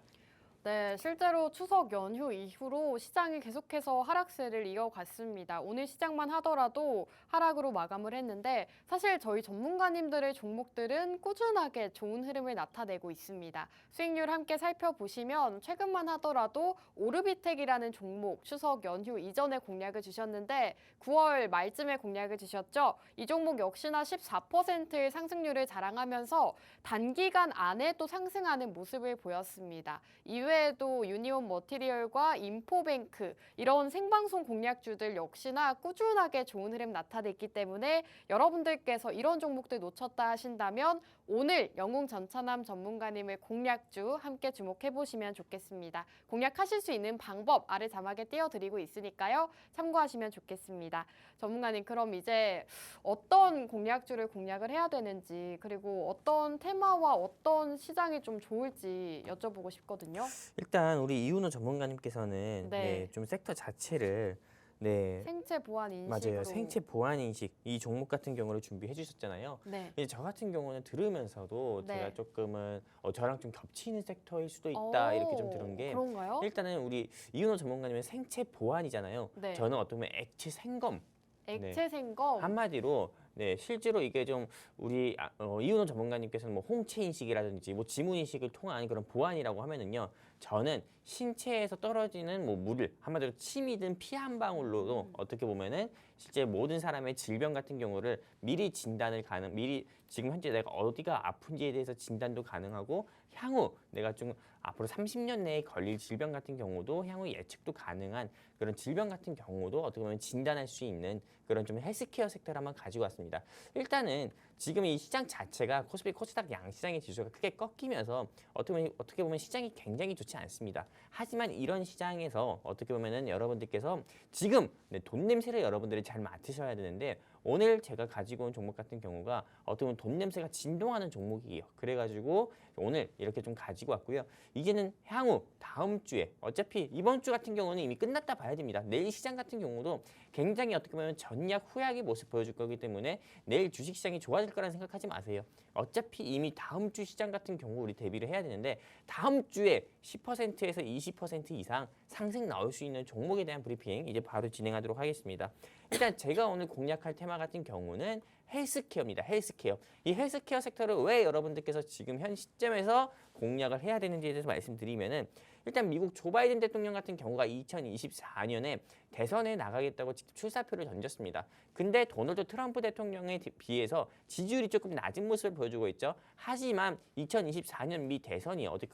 네, 실제로 추석 연휴 이후로 시장이 계속해서 하락세를 이어갔습니다. 오늘 시장만 하더라도 하락으로 마감을 했는데 사실 저희 전문가님들의 종목들은 꾸준하게 좋은 흐름을 나타내고 있습니다. 수익률 함께 살펴보시면 최근만 하더라도 오르비텍이라는 종목 추석 연휴 이전에 공략을 주셨는데 9월 말쯤에 공략을 주셨죠. 이 종목 역시나 14%의 상승률을 자랑하면서 단기간 안에 또 상승하는 모습을 보였습니다. 이외에도 유니온 머티리얼과 인포뱅크 이런 생방송 공략주들 역시나 꾸준하게 좋은 흐름 나타냈기 때문에 여러분들께서 이런 종목들 놓쳤다 하신다면 오늘 영웅 전차남 전문가님의 공략주 함께 주목해 보시면 좋겠습니다. 공략하실 수 있는 방법 아래 자막에 띄워드리고 있으니까요. 참고하시면 좋겠습니다. 전문가님, 그럼 이제 어떤 공략주를 공략을 해야 되는지, 그리고 어떤 테마와 어떤 시장이 좀 좋을지 여쭤보고 싶거든요. 일단 우리 이윤호 전문가님께서는 네. 좀 섹터 자체를 생체 보안 인식으로. 맞아요. 생체 보안 인식 이 종목 같은 경우를 준비해 주셨잖아요. 네. 이제 저 같은 경우는 들으면서도 네. 제가 조금은 저랑 좀 겹치는 섹터일 수도 있다 이렇게 좀 들은 게 그런가요? 일단은 우리 이윤호 전문가님은 생체 보안이잖아요. 네. 저는 어떻게 보면 액체 생검 액체 생검. 한마디로 실제로 이게 좀 우리 이윤호 전문가님께서는 뭐 홍채 인식이라든지 뭐 지문 인식을 통한 그런 보안이라고 하면은요. 저는 신체에서 떨어지는 뭐 물을 한마디로 침이든 피 한 방울로도 어떻게 보면은 실제 모든 사람의 질병 같은 경우를 미리 진단을 미리 지금 현재 내가 어디가 아픈지에 대해서 진단도 가능하고 향후 내가 좀 앞으로 30년 내에 걸릴 질병 같은 경우도 향후 예측도 가능한 그런 질병 같은 경우도 어떻게 보면 진단할 수 있는 그런 좀 헬스케어 섹터를 한번 가지고 왔습니다. 일단은 지금 이 시장 자체가 코스피 코스닥 양시장의 지수가 크게 꺾이면서 어떻게 보면 시장이 굉장히 좋지 않습니다. 하지만 이런 시장에서 어떻게 보면은 여러분들께서 지금 돈 냄새를 여러분들이 잘 맡으셔야 되는데 오늘 제가 가지고 온 종목 같은 경우가 어떻게 보면 돈 냄새가 진동하는 종목이에요. 그래가지고 오늘 이렇게 좀 가지고 왔고요. 이제는 향후 다음 주에 어차피 이번 주 같은 경우는 이미 끝났다 봐야 됩니다. 내일 시장 같은 경우도 굉장히 어떻게 보면 전약 후약의 모습 보여줄 거기 때문에 내일 주식시장이 좋아질 거라는 생각하지 마세요. 어차피 이미 다음 주 시장 같은 경우 우리 대비를 해야 되는데 다음 주에 10%에서 20% 이상 상승 나올 수 있는 종목에 대한 브리핑 이제 바로 진행하도록 하겠습니다. 일단 제가 오늘 공략할 테마 같은 경우는 헬스케어입니다. 헬스케어. 이 헬스케어 sek터를 왜 여러분들께서 지금 현 시점에서 공략을 해야 되는지에 대해서 말씀드리면은 일단 미국 조 바이든 대통령 같은 경우가 2024년에 대선에 나가겠다고 직접 출사표를 던졌습니다. 근데 도널드 트럼프 대통령에 비해서 지지율이 조금 낮은 모습을 보여주고 있죠. 하지만 2024년 미 대선이 어떻게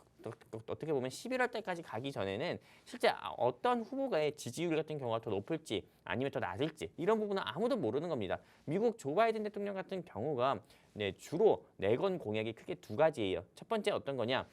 보면 11월 달까지 가기 전에는 실제 어떤 후보가의 지지율 같은 경우가 더 높을지 아니면 더 낮을지 이런 부분은 아무도 모르는 겁니다. 미국 조 바이든 대통령 같은 경우가 주로 내건 공약이 크게 두 가지예요. 첫 번째 어떤 거냐?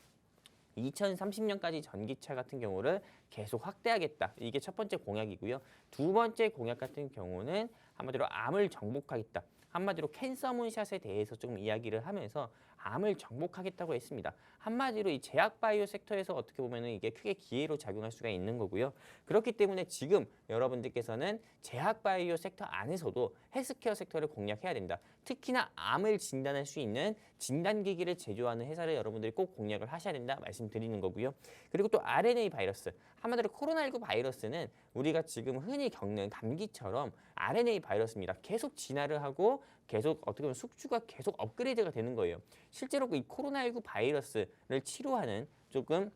2030년까지 전기차 같은 경우를 계속 확대하겠다. 이게 첫 번째 공약이고요. 두 번째 공약 같은 경우는 한마디로 암을 정복하겠다. 한마디로 캔서 문샷에 대해서 좀 이야기를 하면서 암을 정복하겠다고 했습니다. 한마디로 이 제약 바이오 섹터에서 어떻게 보면은 이게 크게 기회로 작용할 수가 있는 거고요. 그렇기 때문에 지금 여러분들께서는 제약 바이오 섹터 안에서도 헬스케어 섹터를 공략해야 된다. 특히나 암을 진단할 수 있는 진단기기를 제조하는 회사를 여러분들이 꼭 공략을 하셔야 된다 말씀드리는 거고요. 그리고 또 RNA 바이러스. 한마디로 코로나19 바이러스는 우리가 지금 흔히 겪는 감기처럼 RNA 바이러스입니다. 계속 진화를 하고 계속 어떻게 보면 숙주가 계속 업그레이드가 되는 거예요. 실제로 이 코로나19 바이러스를 치료하는 조금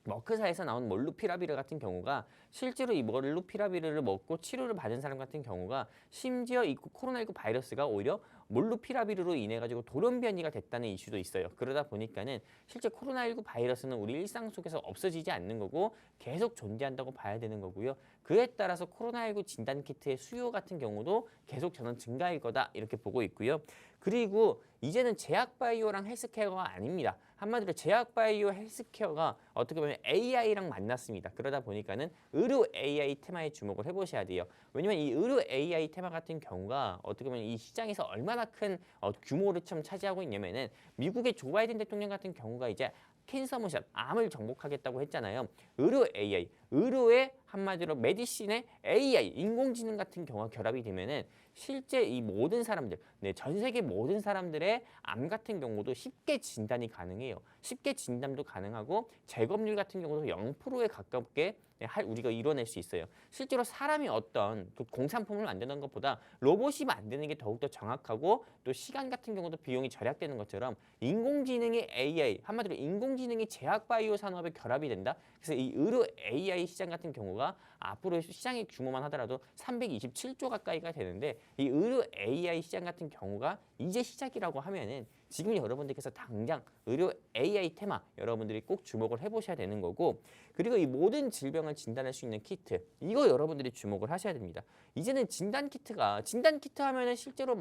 머크사에서 나온 몰루피라비르 같은 경우가 실제로 이 몰루피라비르를 먹고 치료를 받은 사람 같은 경우가 심지어 이 코로나19 바이러스가 오히려 몰루피라비르로 인해 가지고 돌연변이가 됐다는 이슈도 있어요. 그러다 보니까는 실제 코로나19 바이러스는 우리 일상 속에서 없어지지 않는 거고 계속 존재한다고 봐야 되는 거고요. 그에 따라서 코로나19 진단 키트의 수요 같은 경우도 계속 저는 증가할 거다 이렇게 보고 있고요. 그리고 이제는 제약바이오랑 헬스케어가 아닙니다. 한마디로 제약바이오 헬스케어가 어떻게 보면 AI랑 만났습니다. 그러다 보니까는 의료 AI 테마에 주목을 해보셔야 돼요. 왜냐면 이 의료 AI 테마 같은 경우가 어떻게 보면 이 시장에서 얼마나 큰 규모를 좀 차지하고 있냐면은 미국의 조 바이든 대통령 같은 경우가 이제 캔서 모션, 암을 정복하겠다고 했잖아요. 의료 AI, 의료의 한마디로 메디신의 AI, 인공지능 같은 경우가 결합이 되면은 실제 이 모든 사람들, 전 세계 모든 사람들의 암 같은 경우도 쉽게 진단이 가능해요. 쉽게 진단도 가능하고 재검률 같은 경우도 0%에 가깝게 우리가 이뤄낼 수 있어요. 실제로 사람이 어떤 공산품을 만드는 것보다 로봇이 만드는 게 더욱더 정확하고 또 시간 같은 경우도 비용이 절약되는 것처럼 인공지능의 AI, 한마디로 인공지능이 제약바이오 산업에 결합이 된다. 그래서 이 의료 AI 시장 같은 경우가 앞으로 시장의 규모만 하더라도 327조 가까이가 되는데 이 의료 AI 시장 같은 경우가 이제 시작이라고 하면은 지금 여러분들께서 당장 의료 AI 테마 여러분들이 꼭 주목을 해보셔야 되는 거고, 그리고 이 모든 질병을 진단할 수 있는 키트, 이거 여러분들이 주목을 하셔야 됩니다. 이제는 진단 키트 하면은 실제로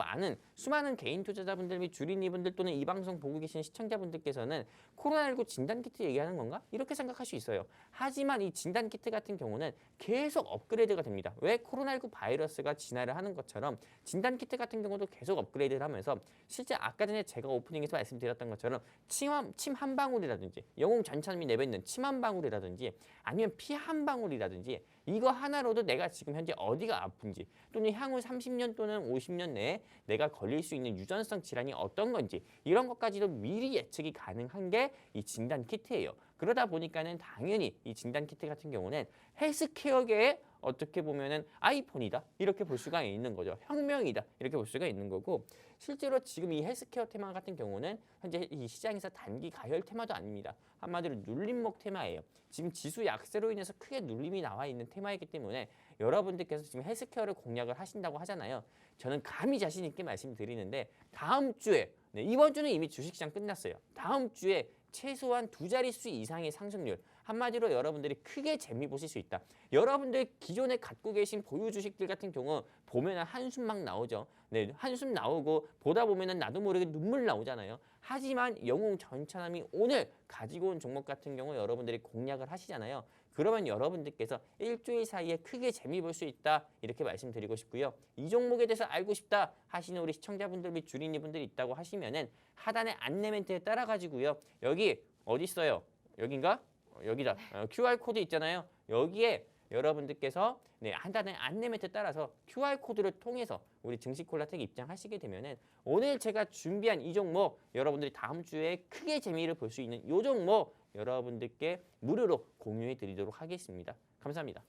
수많은 개인 투자자분들 및 주린이분들 또는 이 방송 보고 계신 시청자분들께서는 코로나19 진단 키트 얘기하는 건가? 이렇게 생각할 수 있어요. 하지만 이 진단 키트 같은 경우는 계속 업그레이드가 됩니다. 왜? 코로나19 바이러스가 진화를 하는 것처럼 진단 키트 같은 경우도 계속 업그레이드를 하면서 실제 아까 전에 제가 오프닝에서 말씀드렸던 것처럼 침 한 방울이라든지 영웅 전천이 내뱉는 침 한 방울이라든지 아니면 피 한 방울이라든지 이거 하나로도 내가 지금 현재 어디가 아픈지 또는 향후 30년 또는 50년 내에 내가 걸릴 수 있는 유전성 질환이 어떤 건지 이런 것까지도 미리 예측이 가능한 게 이 진단 키트예요. 그러다 보니까는 당연히 이 진단 키트 같은 경우는 헬스케어계의 어떻게 보면은 아이폰이다 이렇게 볼 수가 있는 거죠. 혁명이다 이렇게 볼 수가 있는 거고, 실제로 지금 이 헬스케어 테마 같은 경우는 현재 이 시장에서 단기 가열 테마도 아닙니다. 한마디로 눌림목 테마예요. 지금 지수 약세로 인해서 크게 눌림이 나와 있는 테마이기 때문에 여러분들께서 지금 헬스케어를 공략을 하신다고 하잖아요. 저는 감히 자신 있게 말씀드리는데 다음 주에, 이번 주는 이미 주식시장 끝났어요. 다음 주에 최소한 2자릿수 이상의 상승률, 한마디로 여러분들이 크게 재미 보실 수 있다. 여러분들 기존에 갖고 계신 보유 주식들 같은 경우 보면은 한숨 막 나오죠. 네, 한숨 나오고 보다 보면은 나도 모르게 눈물 나오잖아요. 하지만 영웅 전차남이 오늘 가지고 온 종목 같은 경우 여러분들이 공략을 하시잖아요. 그러면 여러분들께서 일주일 사이에 크게 재미 볼 수 있다 이렇게 말씀드리고 싶고요. 이 종목에 대해서 알고 싶다 하시는 우리 시청자분들 및 주린이분들이 있다고 하시면은 하단의 안내 멘트에 따라 가지고요. 여기 어디 있어요? 여긴가? 여기다. QR 코드 있잖아요. 여기에 여러분들께서 하단의 안내 멘트 따라서 QR 코드를 통해서 우리 증시 콜라텍 입장하시게 되면은 오늘 제가 준비한 이 종목 여러분들이 다음 주에 크게 재미를 볼 수 있는 이 종목 여러분들께 무료로 공유해 드리도록 하겠습니다. 감사합니다.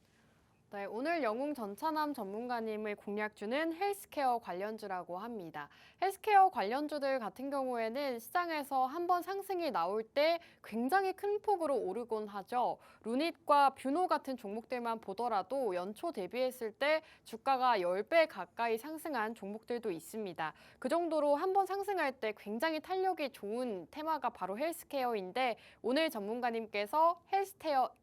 네, 오늘 영웅 전차남 전문가님의 공략주는 헬스케어 관련주라고 합니다. 헬스케어 관련주들 같은 경우에는 시장에서 한번 상승이 나올 때 굉장히 큰 폭으로 오르곤 하죠. 루닛과 뷰노 같은 종목들만 보더라도 연초 대비했을 때 주가가 10배 가까이 상승한 종목들도 있습니다. 그 정도로 한번 상승할 때 굉장히 탄력이 좋은 테마가 바로 헬스케어인데 오늘 전문가님께서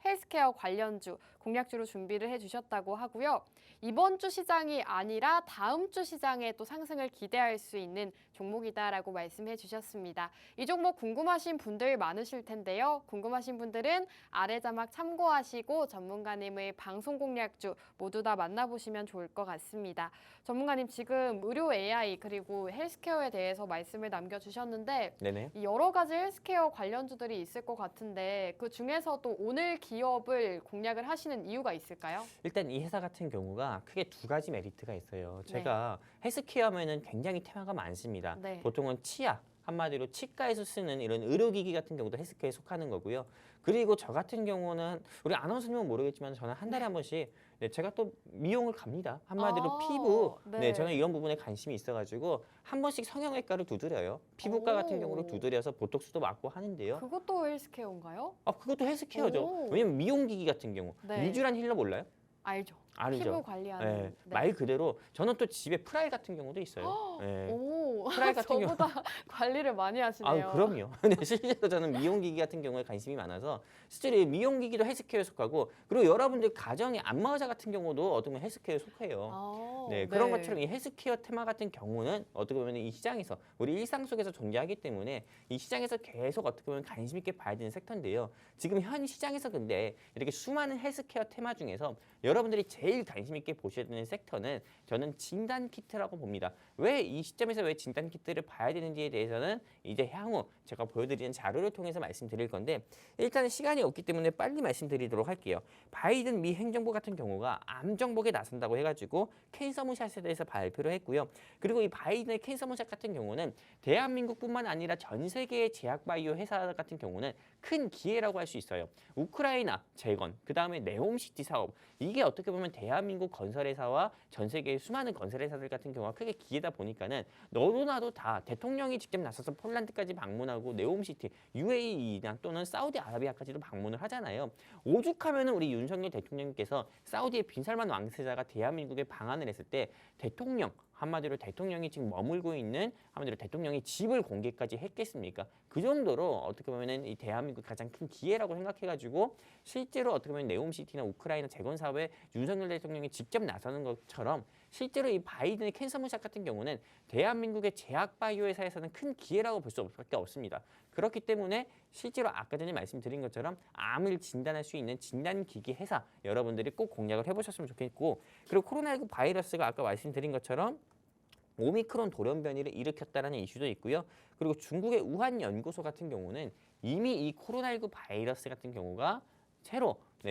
헬스케어 관련주 공략주로 준비를 해주셨다고 하고요. 이번 주 시장이 아니라 다음 주 시장에 또 상승을 기대할 수 있는 종목이다라고 말씀해 주셨습니다. 이 종목 궁금하신 분들 많으실 텐데요. 궁금하신 분들은 아래 자막 참고하시고 전문가님의 방송 공략주 모두 다 만나보시면 좋을 것 같습니다. 전문가님 지금 의료 AI 그리고 헬스케어에 대해서 말씀을 남겨주셨는데 네네. 이 여러 가지 헬스케어 관련주들이 있을 것 같은데 그 중에서도 오늘 기업을 공략을 하시는 이유가 있을까요? 일단 이 회사 같은 경우가 크게 2가지 메리트가 있어요. 제가 헬스케어 하면은 굉장히 테마가 많습니다. 네. 보통은 치아, 한마디로 치과에서 쓰는 이런 의료기기 같은 경우도 헬스케어에 속하는 거고요. 그리고 저 같은 경우는 우리 아나운서님은 모르겠지만 저는 한 달에 한 번씩 제가 또 미용을 갑니다. 한마디로 피부, 저는 이런 부분에 관심이 있어가지고 한 번씩 성형외과를 두드려요. 피부과 같은 경우로 두드려서 보톡스도 맞고 하는데요. 그것도 헬스케어인가요? 그것도 헬스케어죠. 오. 왜냐면 미용기기 같은 경우 네. 리쥬란 힐러 몰라요? 알죠. 알죠. 피부 관리하는. 네. 말 그대로 저는 또 집에 프라이 같은 경우도 있어요. 네. 오, 프라이 같은 경우. 저보다 관리를 많이 하시네요. 그럼요. 근데 실제로 저는 미용기기 같은 경우에 관심이 많아서 실제로 미용기기도 헬스케어에 속하고, 그리고 여러분들 가정의 안마의자 같은 경우도 어떻게 보면 헬스케어에 속해요. 네, 그런 것처럼 이 헬스케어 테마 같은 경우는 어떻게 보면 이 시장에서 우리 일상 속에서 존재하기 때문에 이 시장에서 계속 어떻게 보면 관심 있게 봐야 되는 섹터인데요. 지금 현 시장에서 근데 이렇게 수많은 헬스케어 테마 중에서 여러분들이 제일 관심 있게 보셔야 되는 섹터는 저는 진단 키트라고 봅니다. 왜 이 시점에서 왜 진단 키트를 봐야 되는지에 대해서는 이제 향후 제가 보여드리는 자료를 통해서 말씀드릴 건데, 일단 시간이 없기 때문에 빨리 말씀드리도록 할게요. 바이든 미 행정부 같은 경우가 암 정복에 나선다고 해가지고 캔서 무샷에 대해서 발표를 했고요. 그리고 이 바이든의 캔서 무샷 같은 경우는 대한민국뿐만 아니라 전 세계의 제약 바이오 회사 같은 경우는 큰 기회라고 할 수 있어요. 우크라이나 재건, 그 다음에 네옴시티 사업, 이게 어떻게 보면 대한민국 건설회사와 전 세계의 수많은 건설회사들 같은 경우가 크게 기회다 보니까는 너도 나도 다 대통령이 직접 나서서 폴란드까지 방문하고 네옴시티, UAE나 또는 사우디아라비아까지도 방문을 하잖아요. 오죽하면은 우리 윤석열 대통령님께서 사우디의 빈살만 왕세자가 대한민국에 방한을 했을 때 대통령 한마디로 대통령이 지금 머물고 있는 한마디로 대통령이 집을 공개까지 했겠습니까? 그 정도로 어떻게 보면은 이 대한민국 가장 큰 기회라고 생각해가지고 실제로 어떻게 보면 네옴시티나 우크라이나 재건 사업에 윤석열 대통령이 직접 나서는 것처럼 실제로 이 바이든의 캔서 문샷 같은 경우는 대한민국의 제약 바이오 회사에서는 큰 기회라고 볼 수밖에 없습니다. 그렇기 때문에 실제로 아까 전에 말씀드린 것처럼 암을 진단할 수 있는 진단기기 회사 여러분들이 꼭 공략을 해보셨으면 좋겠고, 그리고 코로나19 바이러스가 아까 말씀드린 것처럼 오미크론 돌연변이를 일으켰다는 이슈도 있고요. 그리고 중국의 우한 연구소 같은 경우는 이미 이 코로나19 바이러스 같은 경우가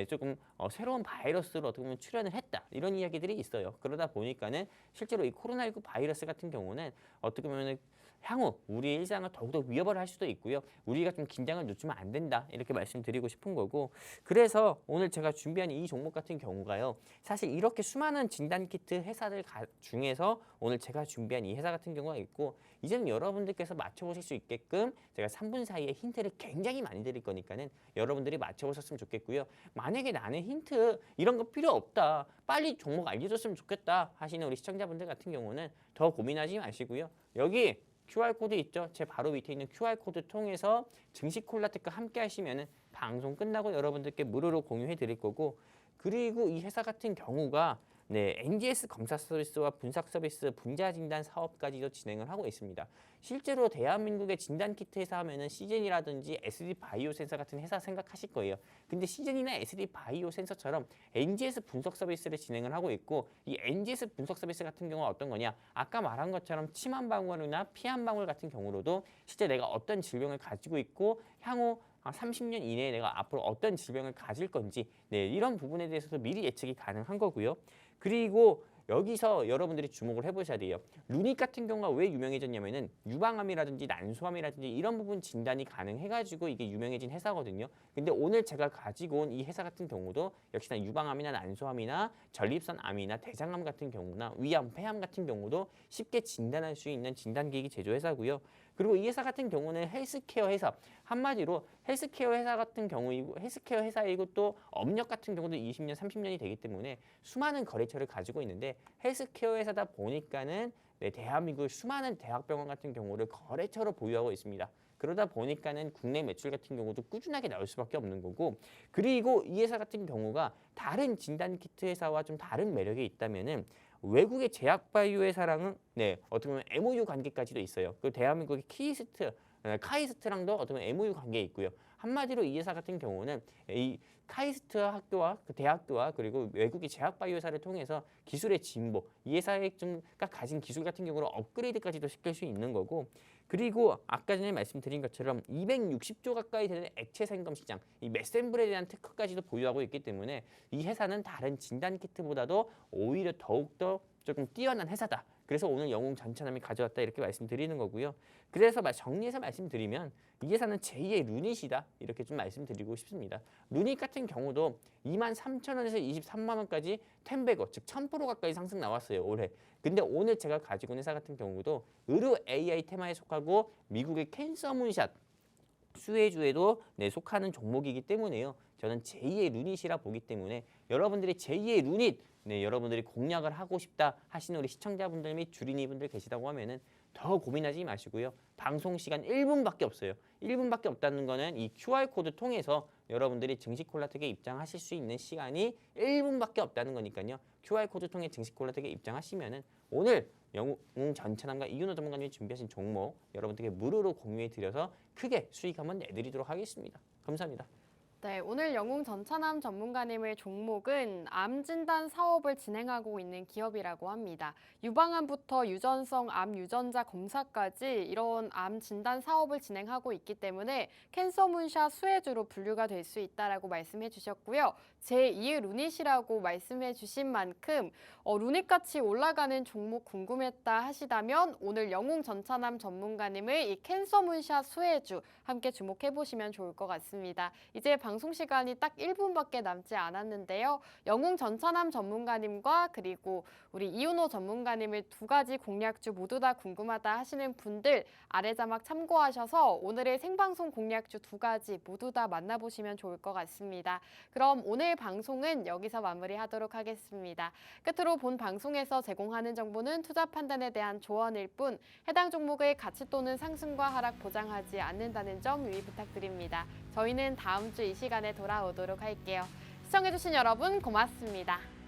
조금 새로운 바이러스로 어떻게 보면 출현을 했다, 이런 이야기들이 있어요. 그러다 보니까는 실제로 이 코로나19 바이러스 같은 경우는 어떻게 보면 향후 우리의 일상을 더욱더 위협을 할 수도 있고요. 우리가 좀 긴장을 늦추면 안 된다, 이렇게 말씀드리고 싶은 거고, 그래서 오늘 제가 준비한 이 종목 같은 경우가요. 사실 이렇게 수많은 진단키트 회사들 중에서 오늘 제가 준비한 이 회사 같은 경우가 있고, 이제는 여러분들께서 맞춰보실 수 있게끔 제가 3분 사이에 힌트를 굉장히 많이 드릴 거니까는 여러분들이 맞춰보셨으면 좋겠고요. 만약에 나는 힌트 이런 거 필요 없다, 빨리 종목 알려줬으면 좋겠다 하시는 우리 시청자분들 같은 경우는 더 고민하지 마시고요. 여기 QR코드 있죠? 제 바로 밑에 있는 QR코드 통해서 증시 콜라텍과 함께 하시면은 방송 끝나고 여러분들께 무료로 공유해 드릴 거고, 그리고 이 회사 같은 경우가 NGS 검사 서비스와 분석 서비스, 분자 진단 사업까지도 진행을 하고 있습니다. 실제로 대한민국의 진단 키트 회사 하면은 시젠이라든지 SD 바이오 센서 같은 회사 생각하실 거예요. 근데 시젠이나 SD 바이오 센서처럼 NGS 분석 서비스를 진행을 하고 있고, 이 NGS 분석 서비스 같은 경우는 어떤 거냐? 아까 말한 것처럼 침 한 방울이나 피 한 방울 같은 경우로도 실제 내가 어떤 질병을 가지고 있고 향후 30년 이내에 내가 앞으로 어떤 질병을 가질 건지 이런 부분에 대해서도 미리 예측이 가능한 거고요. 그리고 여기서 여러분들이 주목을 해보셔야 돼요. 루닉 같은 경우가 왜 유명해졌냐면은 유방암이라든지 난소암이라든지 이런 부분 진단이 가능해가지고 이게 유명해진 회사거든요. 근데 오늘 제가 가지고 온 이 회사 같은 경우도 역시나 유방암이나 난소암이나 전립선암이나 대장암 같은 경우나 위암, 폐암 같은 경우도 쉽게 진단할 수 있는 진단기기 제조 회사고요. 그리고 이 회사 같은 경우는 헬스케어 회사, 한마디로 헬스케어 회사 같은 경우이고, 헬스케어 회사이고 또 업력 같은 경우도 20년, 30년이 되기 때문에 수많은 거래처를 가지고 있는데, 헬스케어 회사다 보니까는 대한민국 수많은 대학병원 같은 경우를 거래처로 보유하고 있습니다. 그러다 보니까는 국내 매출 같은 경우도 꾸준하게 나올 수밖에 없는 거고, 그리고 이 회사 같은 경우가 다른 진단키트 회사와 좀 다른 매력이 있다면은 외국의 제약바이오 회사랑은 어떻게 보면 MOU 관계까지도 있어요. 그 대한민국의 카이스트랑도 어떻게 보면 MOU 관계에 있고요. 한마디로 이 회사 같은 경우는 이 카이스트 학교와 그 대학교와 그리고 외국의 제약바이오 회사를 통해서 기술의 진보, 이 회사가 가진 기술 같은 경우는 업그레이드까지도 시킬 수 있는 거고, 그리고 아까 전에 말씀드린 것처럼 260조 가까이 되는 액체 생검 시장, 이 메센블에 대한 특허까지도 보유하고 있기 때문에 이 회사는 다른 진단 키트보다도 오히려 더욱더 조금 뛰어난 회사다. 그래서 오늘 영웅 전천함이 가져왔다, 이렇게 말씀드리는 거고요. 그래서 정리해서 말씀드리면 이 회사는 제2의 루닛이다, 이렇게 좀 말씀드리고 싶습니다. 루닛 같은 경우도 23,000원에서 23만 원까지 10배거, 즉 1000% 가까이 상승 나왔어요, 올해. 근데 오늘 제가 가지고 있는 회사 같은 경우도 의료 AI 테마에 속하고 미국의 캔서 문샷 수혜주에도 속하는 종목이기 때문에요. 저는 제2의 루닛이라 보기 때문에 여러분들이 제2의 루닛, 여러분들이 공략을 하고 싶다 하시는 우리 시청자분들 및 주린이분들 계시다고 하면은 더 고민하지 마시고요. 방송 시간 1분밖에 없어요. 1분밖에 없다는 거는 이 QR코드 통해서 여러분들이 증시 콜라텍에 입장하실 수 있는 시간이 1분밖에 없다는 거니까요. QR코드 통해 증시 콜라텍에 입장하시면은 오늘 영웅 전천함과 이윤호 전문가님이 준비하신 종목 여러분들께 무료로 공유해 드려서 크게 수익 한번 내드리도록 하겠습니다. 감사합니다. 네, 오늘 영웅 전천함 전문가님의 종목은 암 진단 사업을 진행하고 있는 기업이라고 합니다. 유방암부터 유전성 암 유전자 검사까지 이런 암 진단 사업을 진행하고 있기 때문에 캔서 문샷 수혜주로 분류가 될 수 있다라고 말씀해 주셨고요. 제2의 루닛이라고 말씀해 주신 만큼 루닛같이 올라가는 종목 궁금했다 하시다면 오늘 영웅 전천함 전문가님의 이 캔서 문샷 수혜주 함께 주목해 보시면 좋을 것 같습니다. 이제 방송 시간이 딱 1분밖에 남지 않았는데요. 영웅 전천함 전문가님과 그리고 우리 이윤호 전문가님을 두 가지 공략주 모두 다 궁금하다 하시는 분들 아래 자막 참고하셔서 오늘의 생방송 공략주 두 가지 모두 다 만나보시면 좋을 것 같습니다. 그럼 오늘 방송은 여기서 마무리하도록 하겠습니다. 끝으로 본 방송에서 제공하는 정보는 투자 판단에 대한 조언일 뿐 해당 종목의 가치 또는 상승과 하락 보장하지 않는다는 점 유의 부탁드립니다. 저희는 다음 주 이 시간에 돌아오도록 할게요. 시청해주신 여러분 고맙습니다.